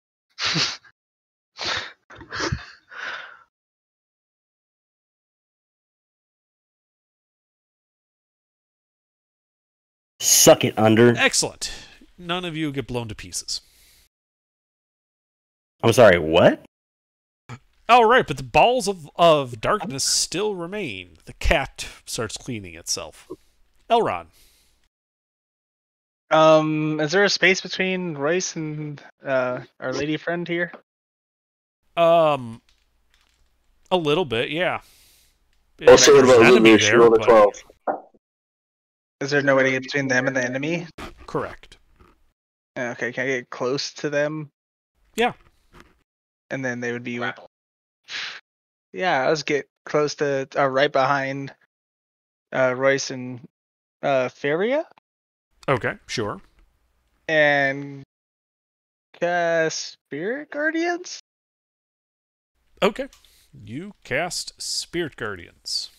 Suck it, Under. Excellent. None of you get blown to pieces. I'm sorry, what? All right, but the balls of darkness still remain. The cat starts cleaning itself. Elron. Is there a space between Royce and our lady friend here? A little bit, yeah. Also, what about There's an enemy Lulu? She there, rolled a but- 12. Is there nobody between them and the enemy? Correct. Okay, can I get close to them? Yeah. And then they would be. Yeah, let's get close to right behind Royce and Faria, Okay, sure. and cast Spirit Guardians. Okay. You cast Spirit Guardians.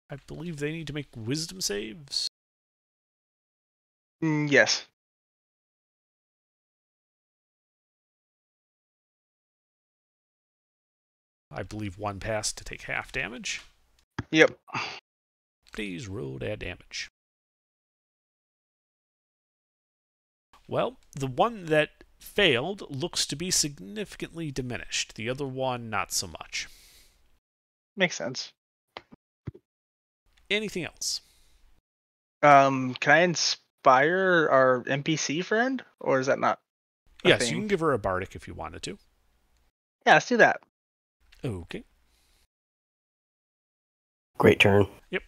I believe they need to make wisdom saves. Yes. I believe one pass to take half damage. Yep. Please roll that damage. Well, the one that failed looks to be significantly diminished. The other one, not so much. Makes sense. Anything else? Can I inspire our NPC friend, or is that not? Yes, thing? you can give her a bardic if you wanted to. Yeah, let's do that. Okay. Great turn. Yep.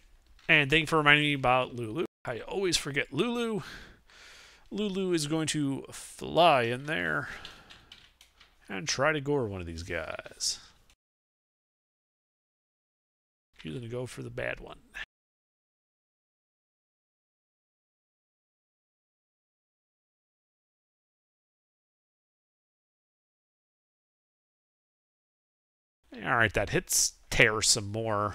And thank you for reminding me about Lulu. I always forget Lulu. Lulu is going to fly in there and try to gore one of these guys. She's going to go for the bad one. Alright, that hits. Tear some more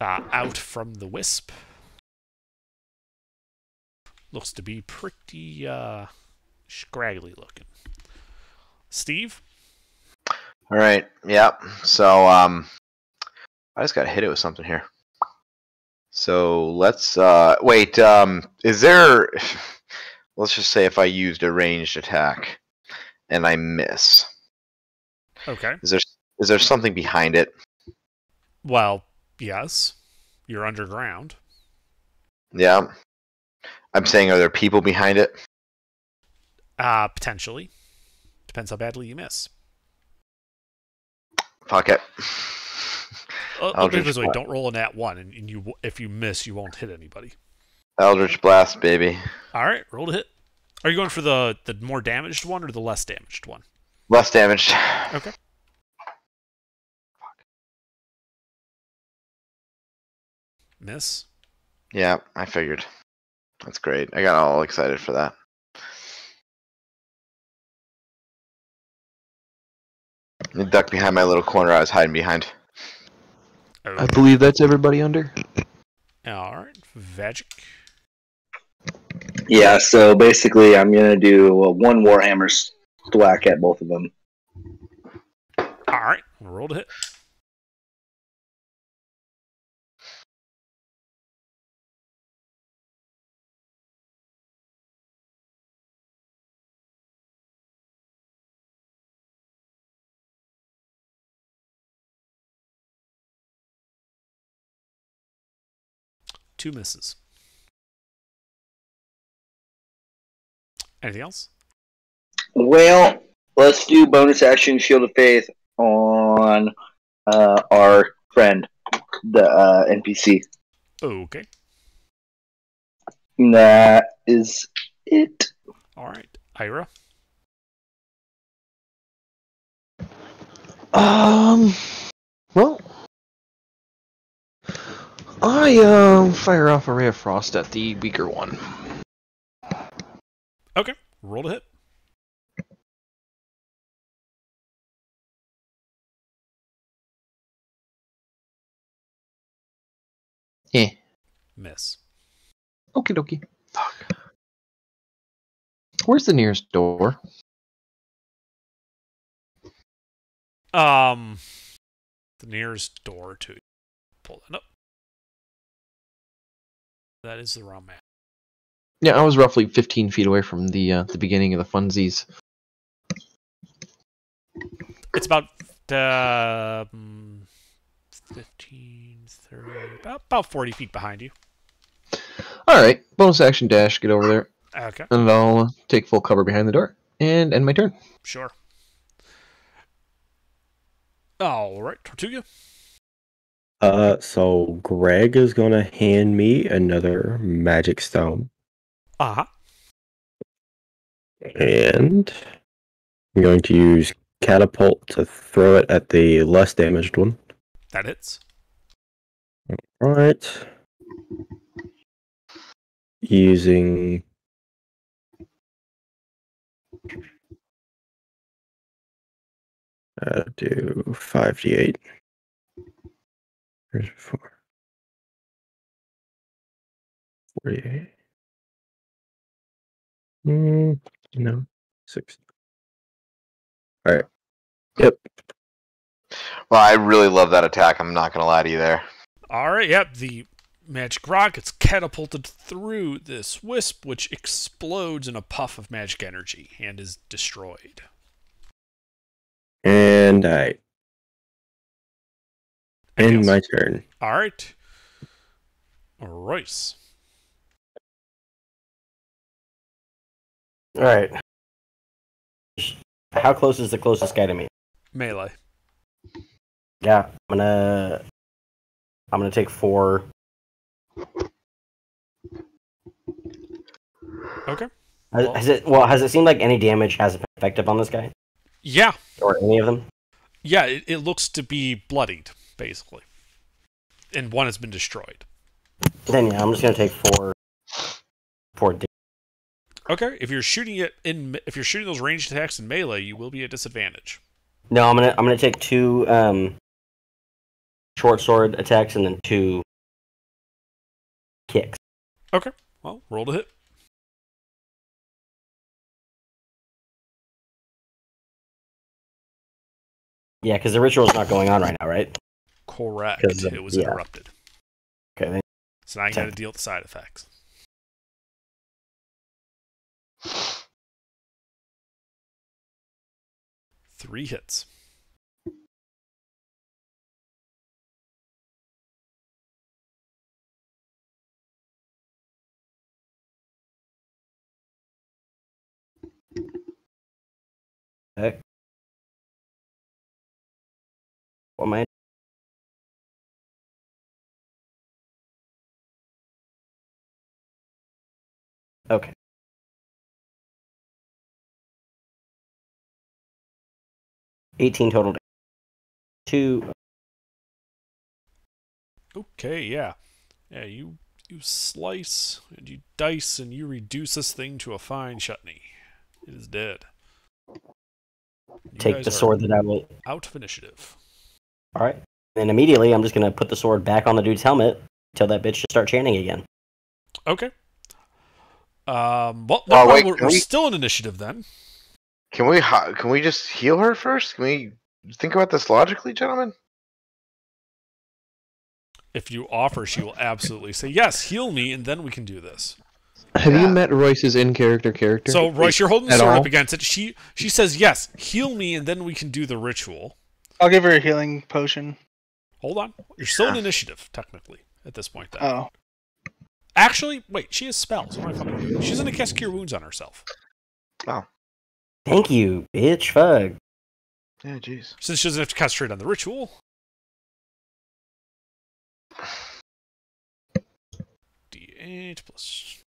out from the wisp. Looks to be pretty scraggly looking. Steve? All right. Yep. So I just got hit it with something here. So let's wait. Is there? Let's just say if I used a ranged attack and I miss. Okay. Is there something behind it? Well, yes. You're underground. Yeah. I'm saying, are there people behind it? Potentially. Depends how badly you miss. Fuck it. This way, don't roll a nat 1, and if you miss, you won't hit anybody. Eldritch Blast, baby. All right, roll to hit. Are you going for the more damaged one or the less damaged one? Less damaged. Okay. Miss. Yeah, I figured. That's great. I got all excited for that. I ducked behind my little corner I was hiding behind. Okay. I believe that's everybody under. All right, Vagic. Yeah, so basically I'm going to do one Warhammer thwack at both of them. All right, roll to hit. Two misses. Anything else? Well, let's do bonus action Shield of Faith on our friend, the NPC. Okay. That is it. All right, Ira. Well, I fire off a ray of frost at the weaker one. Okay, roll to hit. Miss. Okie dokie. Fuck. Where's the nearest door? The nearest door to pull that up. That is the wrong map. Yeah, I was roughly 15 feet away from the beginning of the funsies. It's about 15, 30, about 40 feet behind you. Alright, bonus action dash, get over there. Okay. And I'll take full cover behind the door and end my turn. Sure. All right, Tortuga. So Greg is gonna hand me another magic stone. Uh-huh. And I'm going to use catapult to throw it at the less damaged one. That hits. Alright. Using do 5d8. Here's 4. 48. No. 6. Alright. Yep. Well, I really love that attack. I'm not going to lie to you there. All right, yep. The magic rock gets catapulted through this wisp, which explodes in a puff of magic energy and is destroyed. And I end my turn. All right. Royce. All right. How close is the closest guy to me? Melee. Yeah, I'm gonna take 4. Okay. Has it seemed like any damage has effective on this guy? Yeah. Or any of them? Yeah, it looks to be bloodied, basically. And one has been destroyed. Then yeah, I'm just gonna take 4 damage. Okay, if you're shooting those ranged attacks in melee, you will be at disadvantage. No, I'm gonna take 2 short sword attacks and then 2 kicks. Okay, well, roll to hit. Yeah, because the ritual's not going on right now, right? Correct. It was yeah. interrupted. Okay. Then So now you got to deal with the side effects. Three hits. Heck. What am I? Okay. $18 total. 2. Okay, yeah. Yeah, you slice and you dice and you reduce this thing to a fine chutney. It is dead. You Take guys the are sword that I will. out of initiative. All right. And immediately, I'm just gonna put the sword back on the dude's helmet. Tell that bitch to start chanting again. Okay. Well, no, wait, we're still in initiative then. Can we just heal her first? Can we think about this logically, gentlemen? If you offer, she will absolutely say, yes, heal me, and then we can do this. Have you met Royce's in-character character? So, Royce, you're holding the At sword all? up against it. She says, yes, heal me, and then we can do the ritual. I'll give her a healing potion. Hold on. You're still in initiative, technically, at this point. Then. Oh. Actually, wait, she has spells. What am I fucking doing? She's going to cast Cure Wounds on herself. Oh. Thank you, bitch. Fuck. Yeah, jeez. Since she doesn't have to concentrate on the ritual. D8 plus...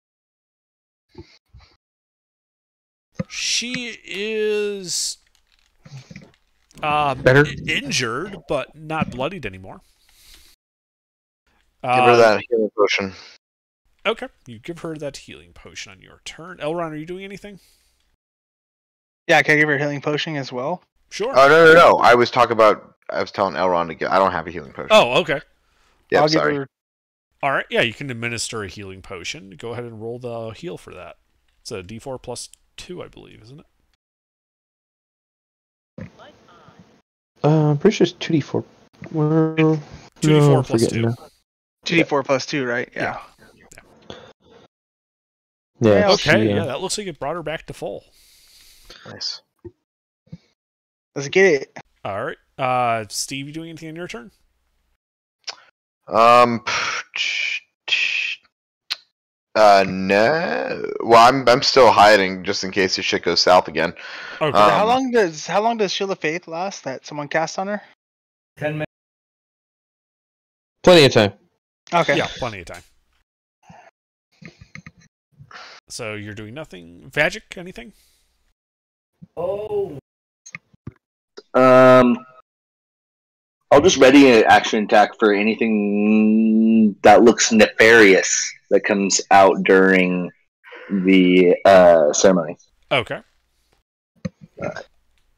She is... Better? injured, but not bloodied anymore. Give her that healing potion. Okay, you give her that healing potion on your turn. Elron, are you doing anything? Yeah, can I give her a healing potion as well? Sure. Oh no! I was telling Elrond to get. I don't have a healing potion. Oh, okay. Yeah, I'll sorry. give her. All right, yeah, you can administer a healing potion. Go ahead and roll the heal for that. It's a D4 plus 2, I believe, isn't it? I'm pretty sure it's 2d4. 2d4 plus 2. 2d4 plus 2, right? Yeah. Yeah. Okay, yeah, that looks like it brought her back to full. Nice. Let's get it. All right. Steve, you doing anything on your turn? No. Well, I'm still hiding just in case the shit goes south again. Okay. how long does Shield of Faith last that someone cast on her? 10 minutes. Plenty of time. Okay. Yeah, plenty of time. So you're doing nothing. Vagic, anything? Oh. I'll just ready an action attack for anything that looks nefarious that comes out during the ceremony. Okay.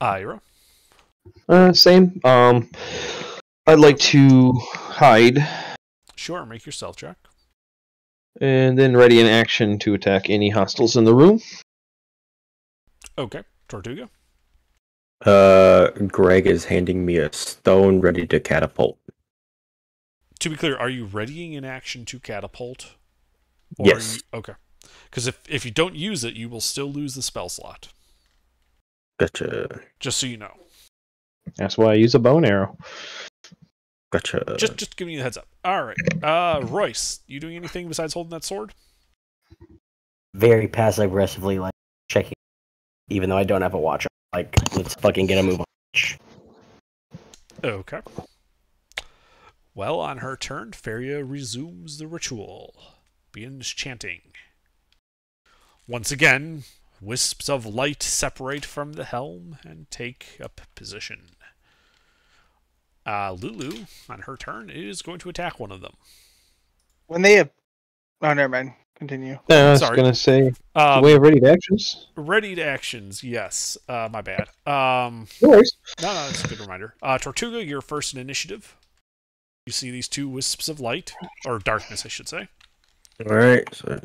Ira. Same. I'd like to hide Sure, make your stealth check. and then ready an action to attack any hostiles in the room. Okay. Tortuga. Greg is handing me a stone ready to catapult. To be clear, are you readying an action to catapult? Or Yes. Okay. Because if you don't use it, you will still lose the spell slot. Gotcha. Just so you know. That's why I use a bow and arrow. Gotcha. Just giving you the heads up. All right. Royce, you doing anything besides holding that sword? Very passive aggressively, like checking. Even though I don't have a watch, like let's fucking get a move on. Okay. Well, on her turn, Feria resumes the ritual. Begins chanting. Once again, wisps of light separate from the helm and take up position. Lulu, on her turn, is going to attack one of them. When they have... Oh, never mind. Continue. I was Sorry. going to say, do we have ready to actions? Readied actions, yes. My bad. No worries. No, that's a good reminder. Tortuga, you're first in initiative. You see these two wisps of light, or darkness, I should say. Alright, so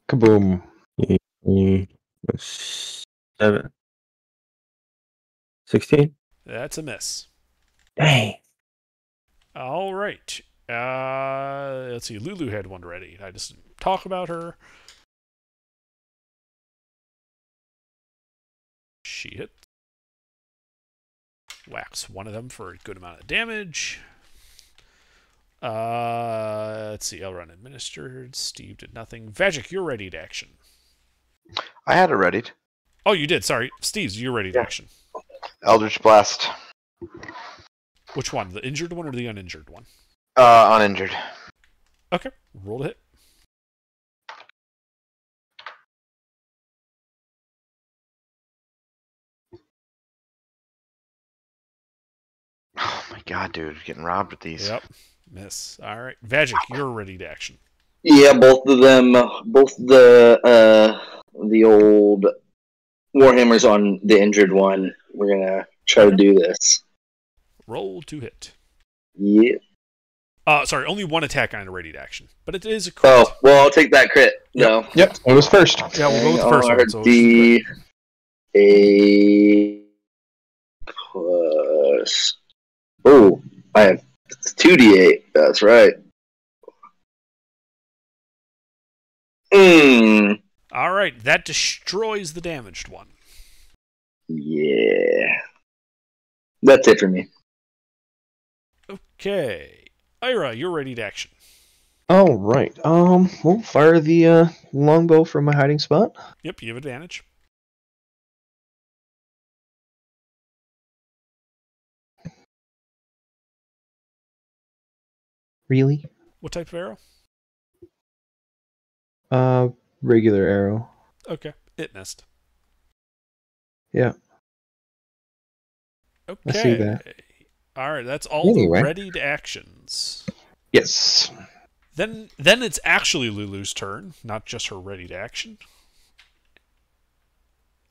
Kaboom. 7. 16? That's a miss. Dang. All right. Let's see. Lulu had one ready. I just didn't talk about her. She hit. Whacks one of them for a good amount of damage. Let's see. Elrond administered. Steve did nothing. Vagic, you're ready to action. I had it readied. Oh, you did. Sorry, Steve's. You're ready to action. Eldritch Blast. Which one? The injured one or the uninjured one? Uninjured. Okay. Roll to hit. Oh my god, dude, getting robbed with these. Yep. Miss. All right. Vagic, you're ready to action. Yeah, both of them, both the old Warhammers on the injured one. We're gonna try to do this. Roll to hit. Yeah. Sorry, only one attack on a ready to action, but it is a crit. Oh, well, I'll take that crit. No. Yep, it was first. Yeah, we'll go with the first one. So the A plus. Oh, I have 2d8. That's right. All right, that destroys the damaged one. Yeah. That's it for me. Okay. Ira, you're ready to action. All right. We'll fire the longbow from my hiding spot. Yep, you have advantage. Really? What type of arrow? Regular arrow. Okay, it missed. Yeah. Okay. I see that. All right, that's all the ready to actions. Yes. Then it's actually Lulu's turn, not just her ready to action.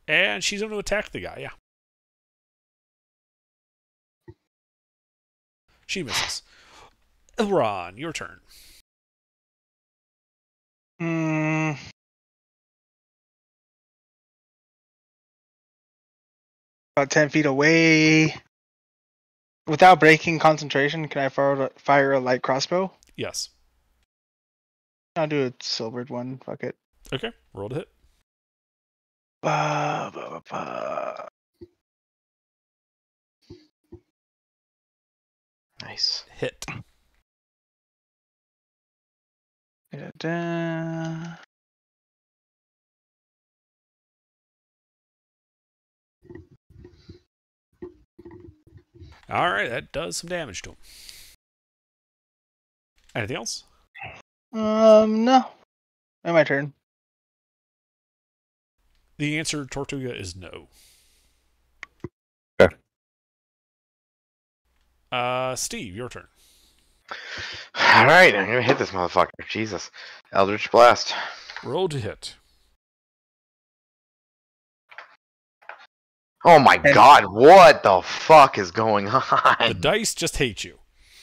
And she's going to attack the guy, yeah. She misses. Elron, your turn. About 10 feet away. Without breaking concentration, can I fire a light crossbow? Yes. I'll do a silvered one. Fuck it. Okay, roll to hit. Nice. Hit. Da-da. All right, that does some damage to him. Anything else? No. My turn. The answer, Tortuga, is no. Okay. Steve, your turn. All right, I'm gonna hit this motherfucker. Jesus, Eldritch Blast. Roll to hit. Oh my god, what the fuck is going on? The dice just hate you.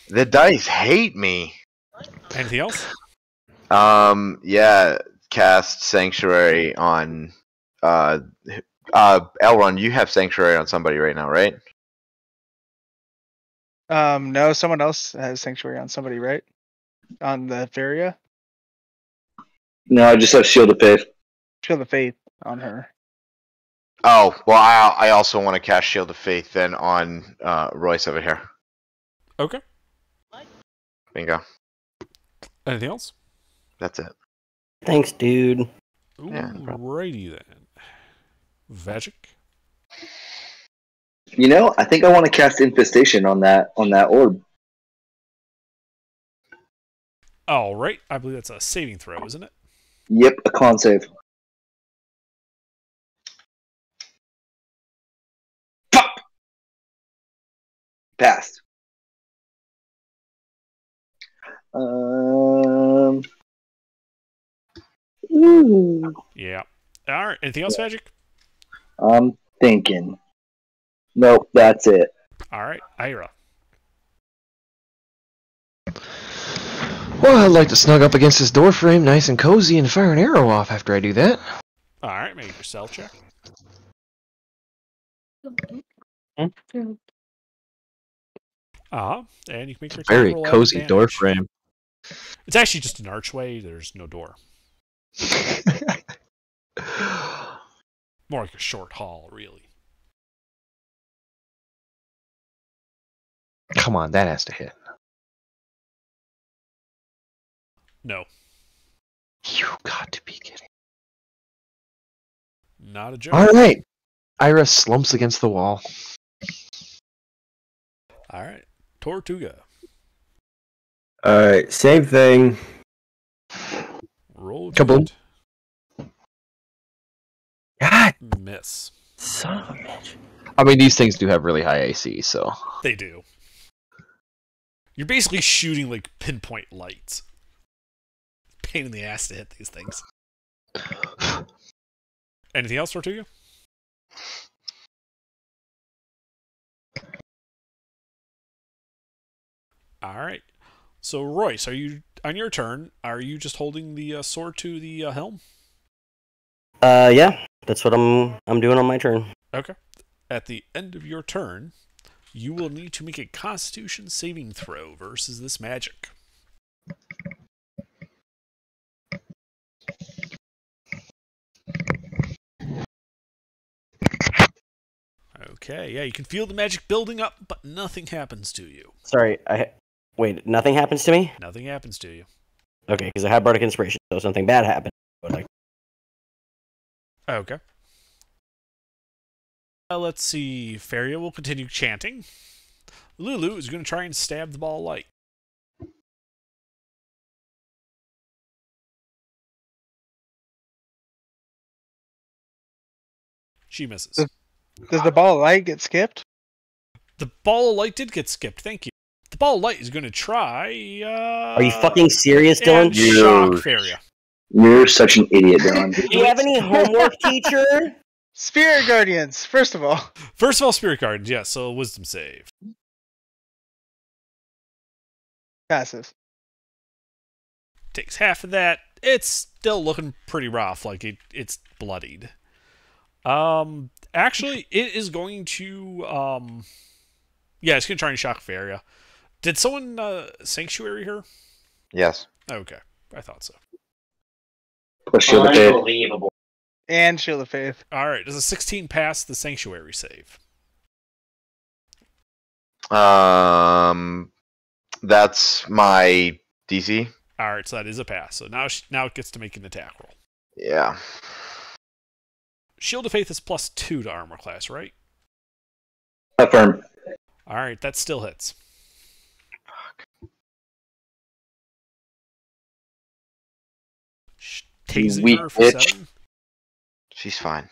The dice hate me. Anything else? Yeah, cast Sanctuary on Elrond, you have Sanctuary on somebody right now, right? No, someone else has Sanctuary on somebody, right? On the Feria? No, I just have Shield of Faith. Shield of Faith on her. Oh, well, I also want to cast Shield of Faith then on Royce over here. Okay. Bingo. Anything else? That's it. Thanks, dude. Alrighty then. Vagic? You know, I think I want to cast Infestation on that orb. Alright, I believe that's a saving throw, isn't it? Yep, a con save. Fuck! Passed. Yeah. Alright, anything else, Vagic? I'm thinking. Nope, that's it. Alright, Ira. Well, I'd like to snug up against this door frame nice and cozy and fire an arrow off after I do that. Alright, make your stealth check. And you can make your Very roll at cozy advantage. door frame. It's actually just an archway, there's no door. More like a short hall, really. Come on, that has to hit. No. You got to be kidding. Not a joke. All right. Ira slumps against the wall. All right. Tortuga. Alright, same thing. Roll Kaboom. good. God, Miss. son of a bitch. I mean, these things do have really high AC, so. They do. You're basically shooting like pinpoint lights. Pain in the ass to hit these things. Anything else, Tortuga? All right. So, Royce, are you on your turn? Are you just holding the sword to the helm? Yeah, that's what I'm doing on my turn. Okay. At the end of your turn, you will need to make a Constitution saving throw versus this magic. Okay, yeah, you can feel the magic building up, but nothing happens to you. Sorry, wait. Nothing happens to me. Nothing happens to you. Okay, because I have bardic inspiration, so if something bad happened, but like. Okay. Let's see. Feria will continue chanting. Lulu is going to try and stab the ball of light. She misses. Does the ball of light get skipped? The ball of light did get skipped. Thank you. The ball of light is going to try. Are you fucking serious, Dylan? And shock Feria. You're such an idiot, Dylan. Do you have any homework, teacher? Spirit Guardians, first of all. First of all, Spirit Guardians, yes, so a wisdom save. Passes. Takes half of that. It's still looking pretty rough, like it's bloodied. Actually, it is going to, yeah, it's going to try and shock Feria. Did someone, Sanctuary her? Yes. Okay, I thought so. Plus Shield of Faith. Unbelievable. And Shield of Faith. Alright, does a 16 pass the Sanctuary save? That's my DC. Alright, so that is a pass. So now it gets to make an attack roll. Yeah. Shield of Faith is +2 to armor class, right? Affirm. Alright, that still hits. Tasing Weak her for bitch. 7. She's fine.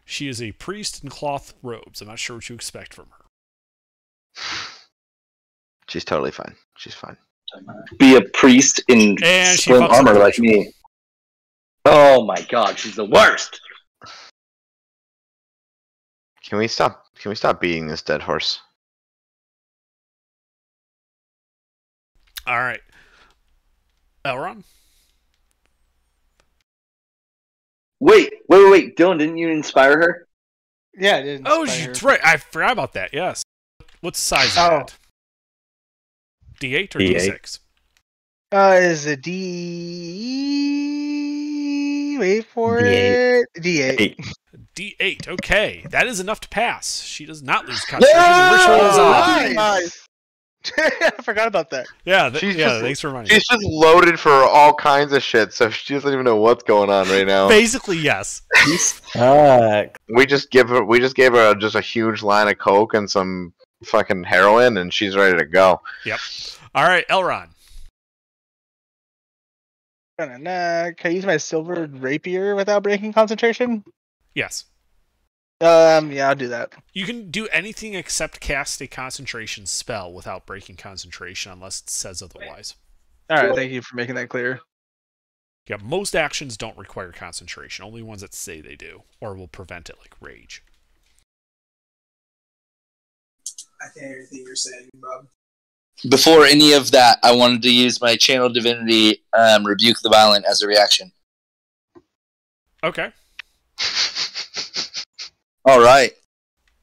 She is a priest in cloth robes. I'm not sure what you expect from her. She's totally fine. She's fine. Be a priest in And she slim fucks up armor the like me. Oh my god, she's the worst. Can we stop beating this dead horse? Alright. Elrond? Wait. Dylan, didn't you inspire her? Yeah, it did. Oh, inspire that's her. right. I forgot about that. Yes. What size is that? D8 or D8. D6? Is it D? Wait for D8. it. D8. D8. Okay. That is enough to pass. She does not lose concentration. The ritual is on. Nice. I forgot about that. Yeah, She's just- thanks for reminding me. She's just loaded for all kinds of shit, so she doesn't even know what's going on right now. Basically, yes. Fuck. We just gave her just a huge line of coke and some fucking heroin, and she's ready to go. Yep. All right, Elrond. Can I use my silver rapier without breaking concentration? Yes. Yeah, I'll do that. You can do anything except cast a concentration spell without breaking concentration unless it says otherwise. All right, thank you for making that clear. Yeah, most actions don't require concentration. Only ones that say they do, or will prevent it, like rage. I can't hear anything you're saying, Bob. Before any of that, I wanted to use my Channel Divinity Rebuke the Violent as a reaction. Okay. All right.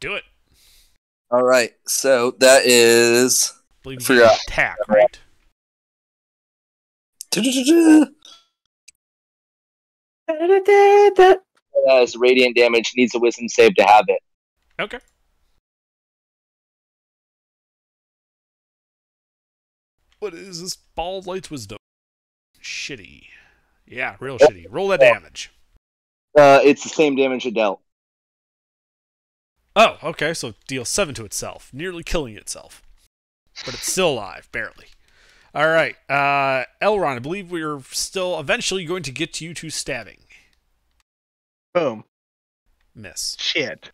Do it. All right. So that is I believe for you your can attack, right? As radiant damage, needs a wisdom save to have it. Okay. What is this? Ball of Light's wisdom. Shitty. Yeah, real shitty. Roll that damage. It's the same damage it dealt. Oh, okay, so it deals 7 to itself, nearly killing itself. But it's still alive, barely. Alright, Elrond, I believe we're still eventually going to get you to stabbing. Boom. Miss. Shit.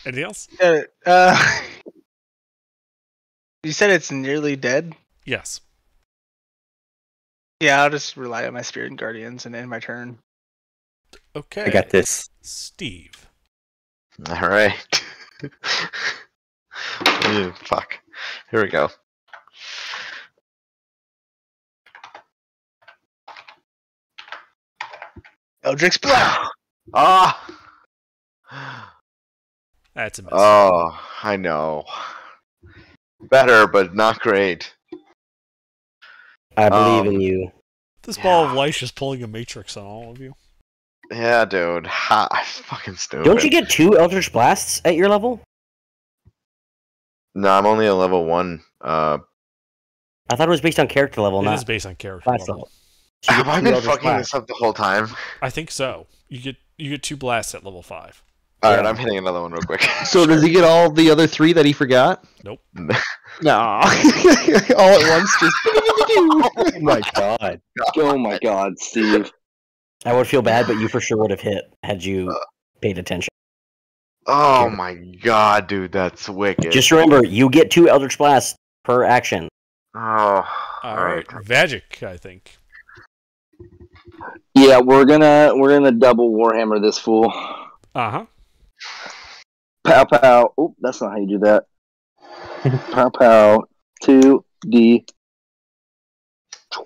Anything else? You said it's nearly dead? Yes. Yeah, I'll just rely on my Spirit Guardians and end my turn. Okay. I got this. Steve. All right. Ew, fuck. Here we go. Eldritch Blast! Ah! That's a miss. Oh, I know. Better, but not great. I believe in you. This ball of light is pulling a matrix on all of you. Yeah, dude. Ha, fucking stupid. Don't you get 2 Eldritch Blasts at your level? No, I'm only a level 1. I thought it was based on character level, It not is based on character class level. level. So you Have get I 2 been Eldritch fucking Blasts. this up the whole time? I think so. You get 2 blasts at level 5. Alright, Yeah. I'm hitting another one real quick. So does he get all the other 3 that he forgot? Nope. No. All at once, just. Oh my god. Oh my god, Steve. I would feel bad, but you for sure would have hit had you paid attention. Oh my god, dude, that's wicked. Just remember, you get 2 Eldritch Blasts per action. Oh, Alright. Vagic, I think. Yeah, we're gonna double Warhammer this fool. Uh-huh. Pow pow. Oh, that's not how you do that. Pow pow. 2d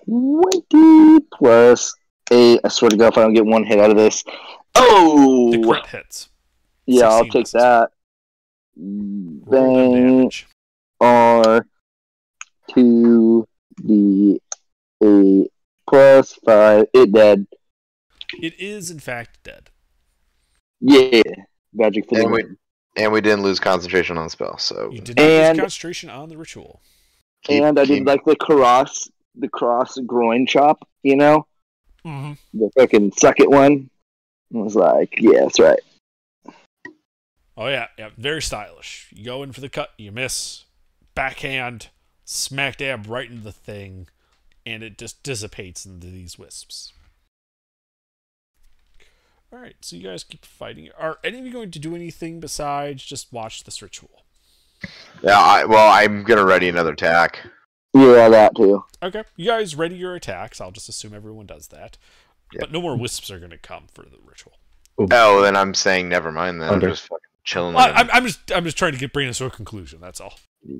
20 plus 8. I swear to God, if I don't get 1 hit out of this. Oh! The crit hits. Yeah, I'll 16 take misses. that. Roll that Bang. damage. R 2d8 plus 5. It dead. It is, in fact, dead. Yeah. Magic for the win. And we didn't lose concentration on the spell, so You did not And- lose concentration on the ritual. And I did like the cross groin chop, you know? Mm-hmm. The fucking suck it one. I was like, yeah, that's right. Oh, yeah. Very stylish. You go in for the cut, you miss. Backhand, smack dab right into the thing, and it just dissipates into these wisps. Alright, so you guys keep fighting. Are any of you going to do anything besides just watch this ritual? yeah. I'm gonna ready another attack. Yeah, that too. Okay, you guys ready your attacks. I'll just assume everyone does that. Yep. But no more wisps are going to come for the ritual. Oh, then I'm saying never mind. Then Under. I'm just fucking chilling. Well, with I'm just trying to bring us to a conclusion. That's all.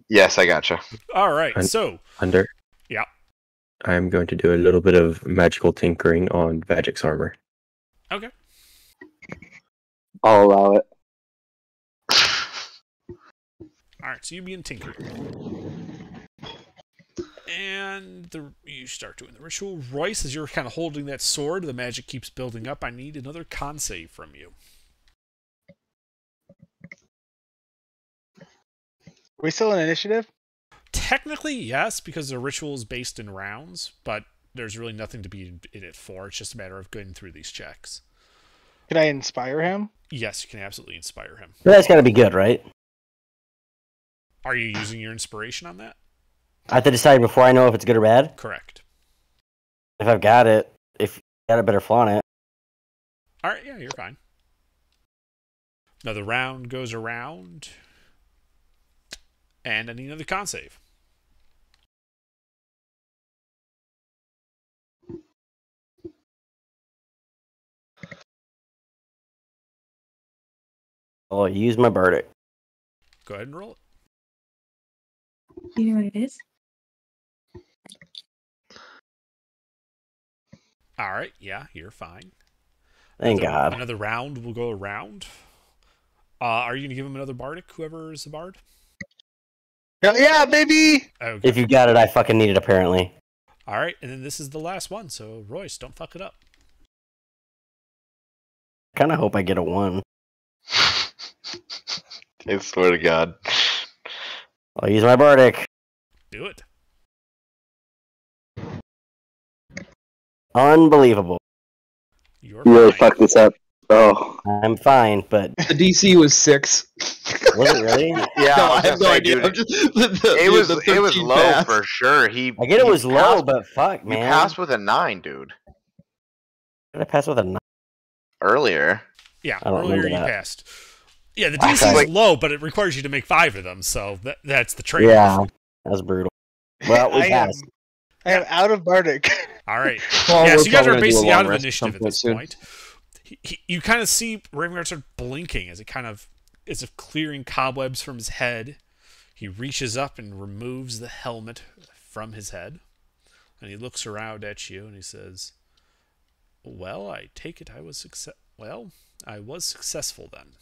Yes, I gotcha. All right, Un- so Under. Yeah. I'm going to do a little bit of magical tinkering on Vagic's armor. okay. I'll allow it. All right, so you begin tinkering. And you start doing the ritual. Royce, as you're kind of holding that sword, the magic keeps building up. I need another con save from you. Are we still in initiative? Technically, yes, because the ritual is based in rounds, but there's really nothing to be in it for. It's just a matter of going through these checks. Can I inspire him? Yes, you can absolutely inspire him. That's got to be good, right? Are you using your inspiration on that? I have to decide before I know if it's good or bad. Correct. If I've got it, if you got it, better flaunt it. All right, yeah, you're fine. Another round goes around. And I need another con save. I'll use my Bardic. Go ahead and roll it. You know what it is? All right, yeah, you're fine. Thank God. Another round will go around. Are you going to give him another bardic, whoever is the bard? Hell yeah, baby! Okay. If you got it, I fucking need it, apparently. All right, and then this is the last one, so Royce, don't fuck it up. I kind of hope I get a 1. I swear to God. I'll use my Bardic. Do it. Unbelievable. You're You really fine. fucked this up. Oh. I'm fine, but The DC was 6. was it really? Yeah, No, I I was have gonna no say, idea. dude, I'm just, the it was 13 low pass. for sure. He I get it he was low, passed- but fuck, you man. passed with a 9, dude. Did I pass with a 9? Earlier. Yeah, I don't earlier remember you that. passed. Yeah, the I DC thought- is low, but it requires you to make 5 of them, so that's the trade. Yeah, that's brutal. Well, we passed. I am out of Bardic. All right. Well, Yeah, we're so you guys probably are gonna do a basically long out of rest at initiative some at point this soon. point. You kind of see Ravenguard start blinking as if clearing cobwebs from his head. He reaches up and removes the helmet from his head. And he looks around at you and he says, "Well, I take it I was successful then.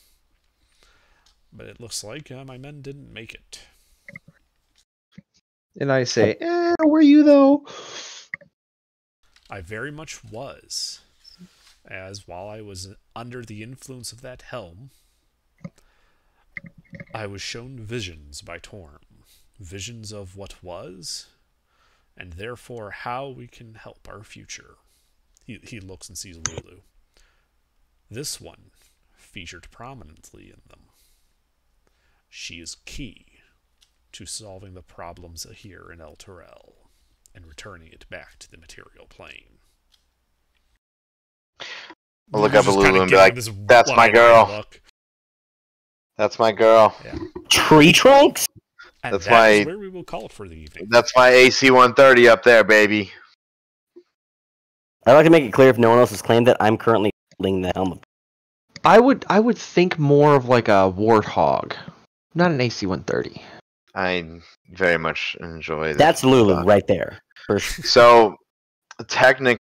But it looks like my men didn't make it." And I say, were you though? I very much was, as while I was under the influence of that helm, I was shown visions by Torm, visions of what was, and therefore how we can help our future. He looks and sees Lulu. This one featured prominently in them. She is key to solving the problems here in El Terrell and returning it back to the material plane. I'll look He's up at just kinda Lulu and be giving like, this "That's my wide-eyed girl. look. That's my girl. Tree trunks? And That's that is my- where we will call it for the evening. That's my AC 130 up there, baby." I'd like to make it clear, if no one else has claimed that, I'm currently holding the helmet. I would think more of like a Warthog, not an AC-130. I very much enjoy that. That's Lulu right there. For sure. So, technically,